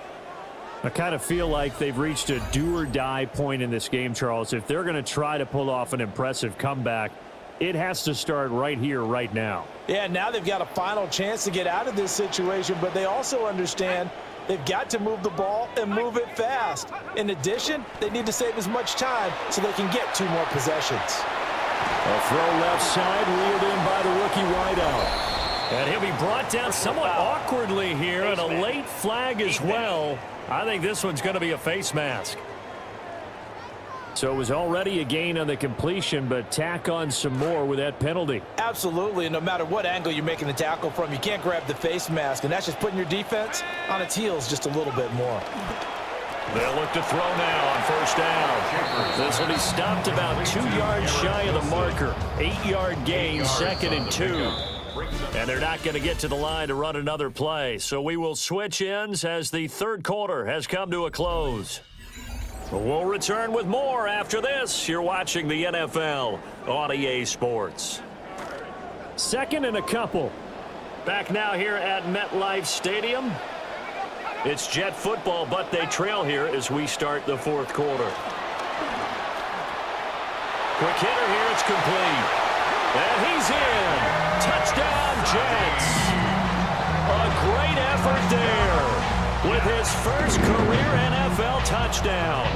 I kind of feel like they've reached a do-or-die point in this game, Charles. If they're going to try to pull off an impressive comeback, it has to start right here, right now. Yeah, now they've got a final chance to get out of this situation, but they also understand they've got to move the ball and move it fast. In addition, they need to save as much time so they can get 2 more possessions. A throw left side, reeled in by the rookie wideout. And he'll be brought down somewhat awkwardly here, and a late flag as well. I think this one's going to be a face mask. So it was already a gain on the completion, but tack on some more with that penalty. Absolutely, and no matter what angle you're making the tackle from, you can't grab the face mask, and that's just putting your defense on its heels just a little bit more. They'll look to throw now on first down. This will be stopped about 2 yards shy of the marker. 8-yard gain, 2nd and 2. And they're not going to get to the line to run another play. So we will switch ends as the third quarter has come to a close. We'll return with more after this. You're watching the NFL on EA Sports. 2nd and a couple. Back now here at MetLife Stadium. It's Jet football, but they trail here as we start the 4th quarter. Quick hitter here, it's complete. And he's in. Touchdown, Jets. A great effort there with his first career NFL touchdown.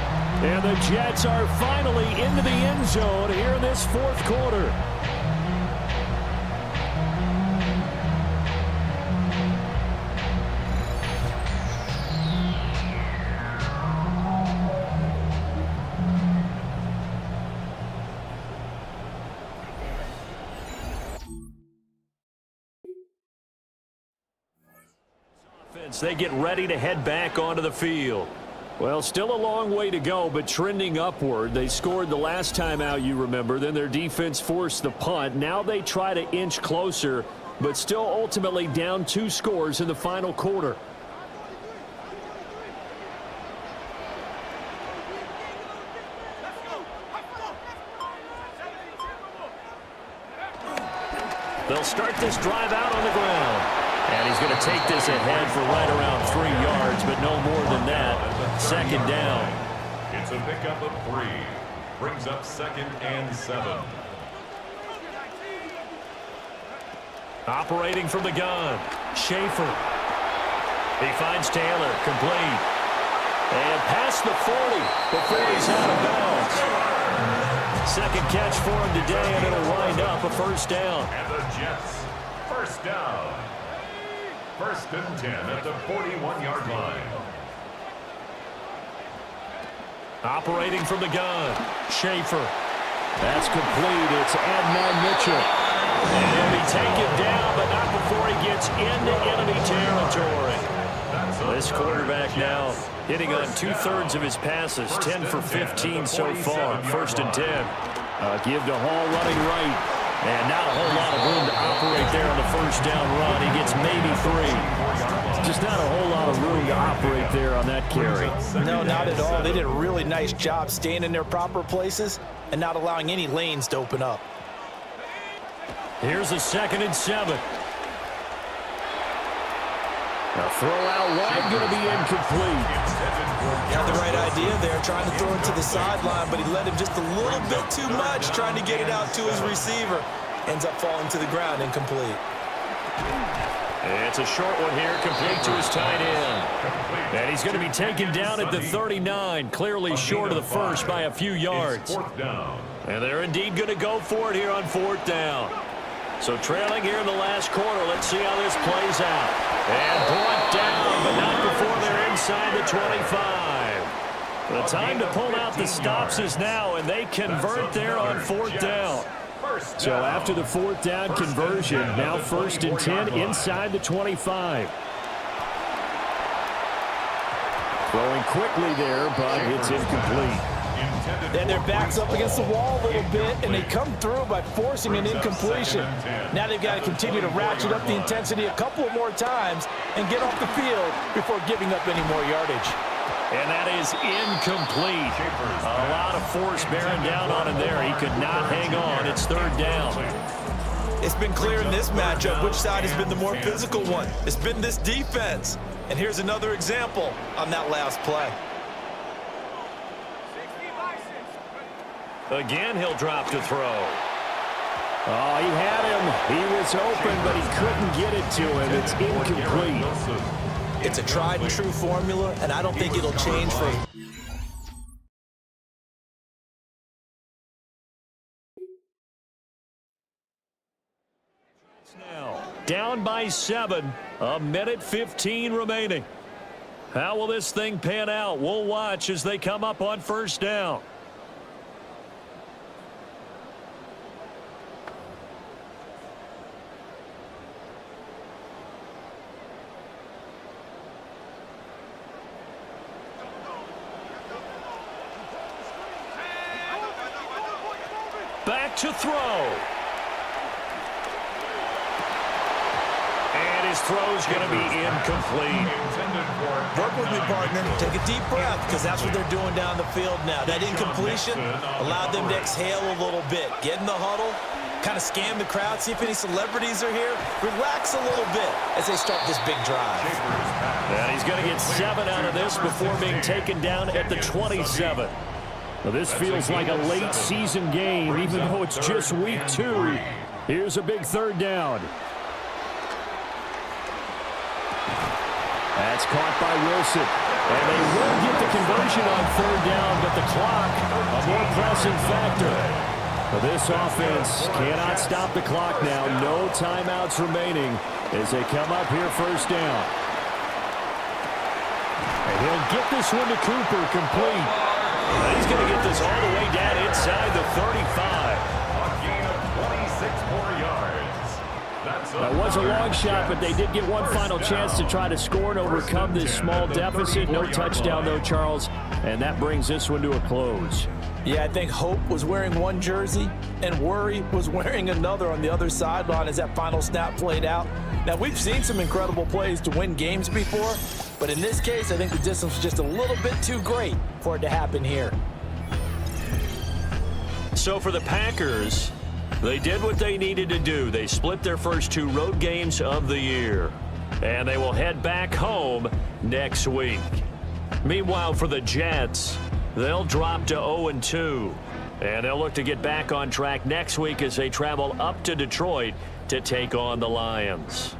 And the Jets are finally into the end zone here in this 4th quarter. They get ready to head back onto the field. Well, still a long way to go, but trending upward. They scored the last time out, you remember. Then their defense forced the punt. Now they try to inch closer, but still ultimately down 2 scores in the final quarter. They'll start this drive out on the ground. And he's going to take this ahead for right around 3 yards, but no more than that. 2nd down. It's a pickup of 3. Brings up 2nd and 7. Operating from the gun, Schaefer. He finds Taylor, complete. And past the 40 before he's out of bounds. 2nd catch for him today, and it'll wind up a 1st down. And the Jets, 1st down. 1st and 10 at the 41-yard line. Operating from the gun, Schaefer. That's complete. It's Adnan Mitchell. And he'll be taken down, but not before he gets into enemy territory. This quarterback now hitting on 2/3 of his passes, 10 for 15 so far. 1st and 10. Give to Hall running right. And not a whole lot of room to operate there on the 1st down run. He gets maybe 3. Just not a whole lot of room to operate there on that carry. No, not at all. They did a really nice job staying in their proper places and not allowing any lanes to open up. Here's a 2nd and 7. A throw out wide, going to be incomplete. Had the right idea there, trying to throw it to the sideline, but he led him just a little bit too much, trying to get it out to his receiver. Ends up falling to the ground, incomplete. It's a short one here, complete to his tight end. And he's going to be taken down at the 39, clearly short of the 1st by a few yards. And they're indeed going to go for it here on 4th down. So trailing here in the last quarter, let's see how this plays out. And brought down, but not before they're inside the 25. The time to pull out the stops is now, and they convert there on 4th down. So after the 4th down conversion, now 1st and 10 inside the 25. Throwing going quickly there, but it's incomplete. Then their back's up against the wall a little bit, and they come through by forcing an incompletion. Now they've got to continue to ratchet up the intensity a couple of more times and get off the field before giving up any more yardage. And that is incomplete. A lot of force bearing down on him there. He could not hang on. It's third down. It's been clear in this matchup which side has been the more physical one. It's been this defense. And here's another example on that last play. Again, he'll drop to throw. Oh, he had him. He was open, but he couldn't get it to him. It's incomplete. It's a tried and true formula, and I don't think it'll change for... Now, down by 7, a minute 15 remaining. How will this thing pan out? We'll watch as they come up on first down. Back to throw. And his throw's going to be incomplete. Work with me, partner. Take a deep breath, because that's what they're doing down the field now. That incompletion allowed them to exhale a little bit. Get in the huddle, kind of scan the crowd, see if any celebrities are here. Relax a little bit as they start this big drive. And he's going to get 7 out of this before being taken down at the 27. Well, this feels like a late season game, even though it's just week 2. Here's a big third down. That's caught by Wilson. And they will get the conversion on third down, but the clock, a more pressing factor. Well, this offense cannot stop the clock now. No timeouts remaining as they come up here first down. And he'll get this one to Cooper, complete. And he's going to get this all the way down inside the 35. A gain of 26 yards. That was a long shot, but they did get one final chance to try to score and overcome this small deficit. No touchdown, though, Charles, and that brings this one to a close. Yeah, I think Hope was wearing one jersey and Worry was wearing another on the other sideline as that final snap played out. Now, we've seen some incredible plays to win games before, but in this case, I think the distance was just a little bit too great for it to happen here. So for the Packers, they did what they needed to do. They split their first 2 road games of the year, and they will head back home next week. Meanwhile, for the Jets, they'll drop to 0-2, and they'll look to get back on track next week as they travel up to Detroit to take on the Lions.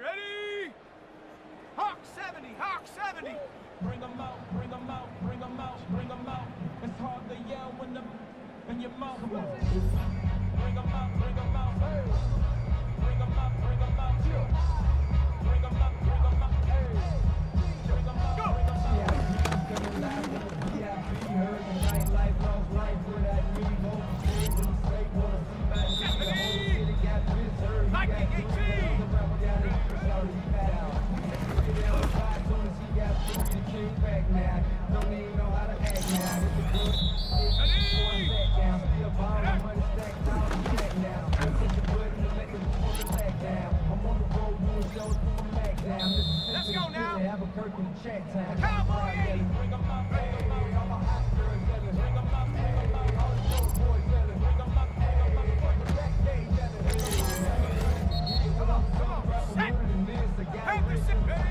Ready? Hawk 70, Hawk 70! Bring them out, bring them out, bring them out, bring them out. It's hard to yell when the in your mouth. Bring them out, bring them out. Hey. Bring them out, bring them out. Bring them out, bring them out. Hey. Bring them out, bring them out. Yeah, be heard the nightlife, lost life for that Nemo. Stayed in the state, wanna see my nigga. The whole city got misheard. Like the 18! Don't even know how to act now. It's a good. Going back down. Still ballin', money stacked out. Back now. Push the button to make it pull the back down. I'm on the road doing shows for my back down. Let's go now. Have a Kirk in the chat time. Cowboy 80. Bring them up, bring them up. All my hot girls yelling. Bring them up, bring them up. All the dope boys yelling. Bring them up, bring them up. Bring the back day yelling. Bring them up. Come on, set. Have the shit, baby.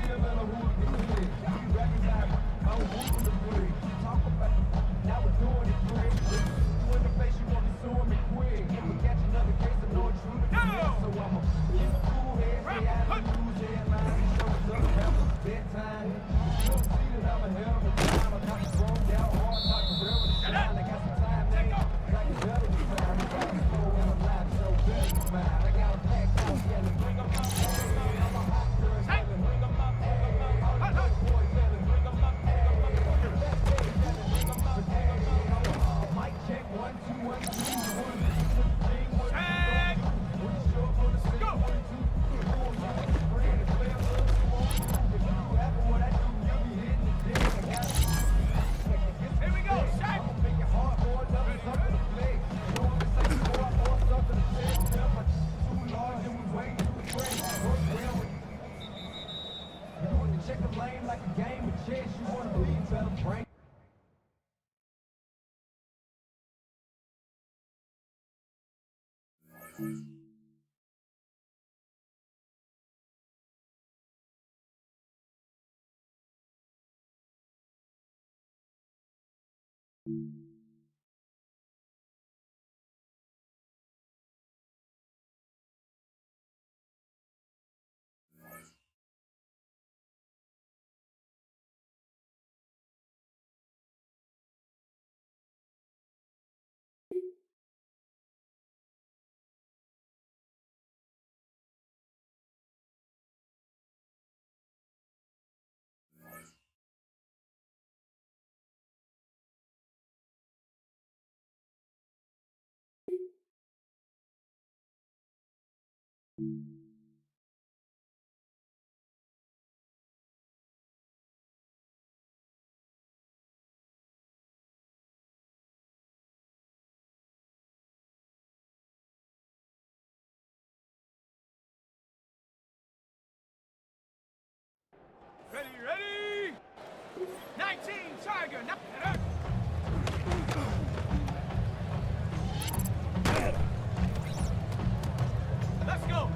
Now we're doing it quick. You in the face, you want to sue me quick. If we catch another case of no intruder, so I'ma keep a cool head, stay out of the news headlines. Shows up, have a bedtime. You don't see that I'm a hell of a time. I'm not strong down hard, not the real with the shine. I got some time, man. Like a better with time. I got to slow and I'm live, so better with mine. I got a pack out, yelling. Bring them up, I'm a hot girl, yelling. Bring them up, all the good boys yelling. Bring them up, Mike check 1 2 1 2 1 Here we go, shot! Check the lane like a game of chess. You wanna lead, better bring. Ready? 19, Tiger, now. Let's go.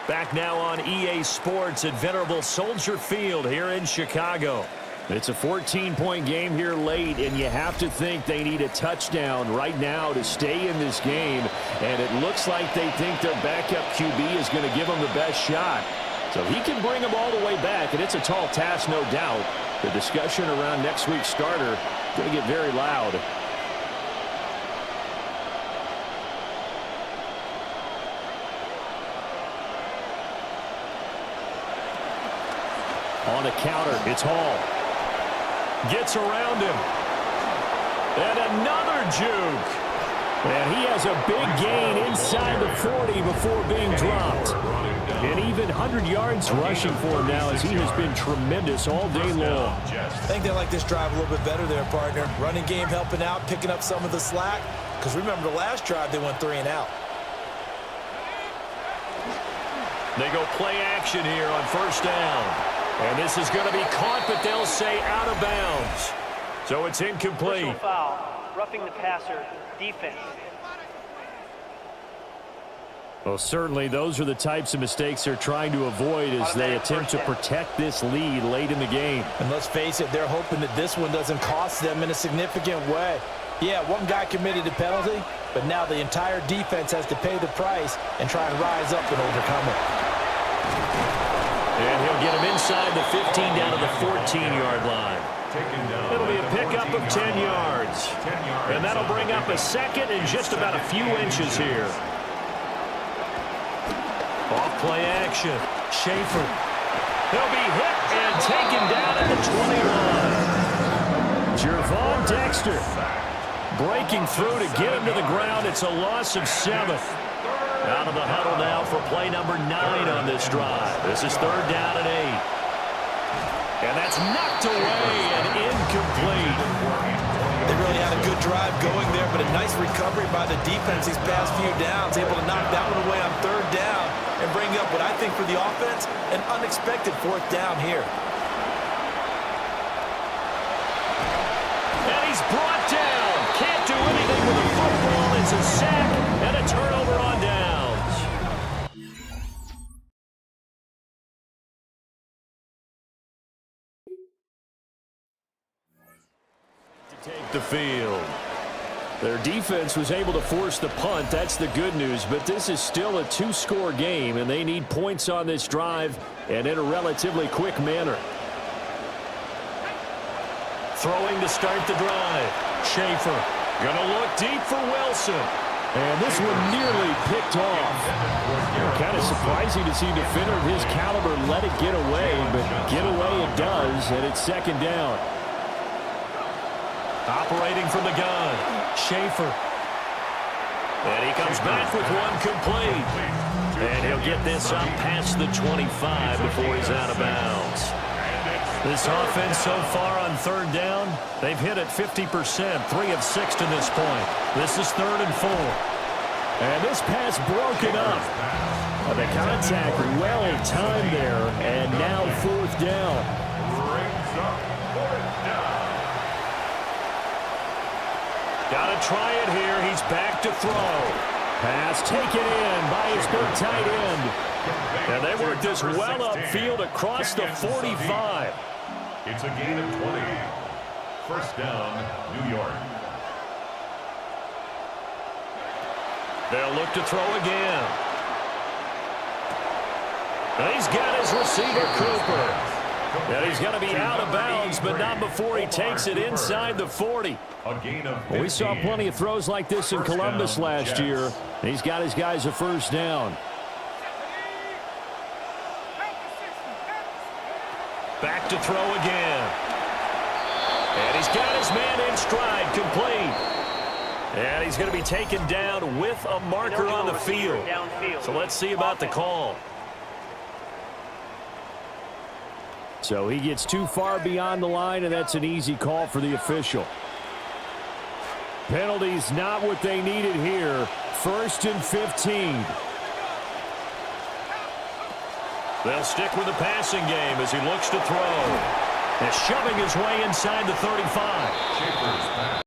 Back now on EA Sports at Venerable Soldier Field here in Chicago. It's a 14-point game here late, and you have to think they need a touchdown right now to stay in this game. And it looks like they think their backup QB is going to give them the best shot. So he can bring them all the way back, and it's a tall task, no doubt. The discussion around next week's starter is going to get very loud. On a counter, it's Hall. Gets around him. And another juke. And he has a big gain inside the 40 before being dropped. And even 100 yards rushing for him now as he has been tremendous all day long. I think they like this drive a little bit better there, partner. Running game helping out, picking up some of the slack. Because remember, the last drive they went 3 and out. They go play action here on first down. And this is going to be caught, but they'll say out of bounds. So it's incomplete. Personal foul, roughing the passer, defense. Well, certainly those are the types of mistakes they're trying to avoid as they attempt to protect this lead late in the game. And let's face it, they're hoping that this one doesn't cost them in a significant way. Yeah, one guy committed a penalty, but now the entire defense has to pay the price and try and rise up and overcome it. And he'll get him inside the 15 down to the 14-yard line. It'll be a pickup of 10 yards. And that'll bring up a second and just about a few inches here. Off play action. Schaefer. He'll be hit and taken down at the 20 line. Jervon Dexter breaking through to get him to the ground. It's a loss of 7. Out of the huddle now for play number 9 on this drive. This is 3rd down and 8. And that's knocked away and incomplete. They really had a good drive going there, but a nice recovery by the defense these past few downs, able to knock that one away on 3rd down and bring up what I think for the offense, an unexpected 4th down here. a sack and a turnover on downs. To take the field. Their defense was able to force the punt. That's the good news. But this is still a two-score game, and they need points on this drive and in a relatively quick manner. Throwing to start the drive. Schaefer going to look deep for Wilson. And this one nearly picked off. Kind of surprising to see a defender of his caliber let it get away, but get away it does, and it's second down. Operating from the gun, Schaefer. And he comes back with one complete. And he'll get this up past the 25 before he's out of bounds. This offense so far on third down, they've hit it 50%, 3 of 6 to this point. This is 3rd and 4. And this pass broken up. The contact well timed there, and now 4th down. Got to try it here. He's back to throw. Pass taken in by his big tight end. And they work this well upfield across the 45. It's a gain of 20. First down, New York. They'll look to throw again. And he's got his receiver, Cooper. And he's going to be out of bounds, but not before he takes it inside the 40. A gain of 15. We saw plenty of throws like this in Columbus last year. And he's got his guys a first down. Back to throw again. And he's got his man in stride, complete. And he's going to be taken down with a marker on the field. So let's see about the call. So he gets too far beyond the line, and that's an easy call for the official. Penalties not what they needed here. 1st and 15. They'll stick with the passing game as he looks to throw. And shoving his way inside the 35.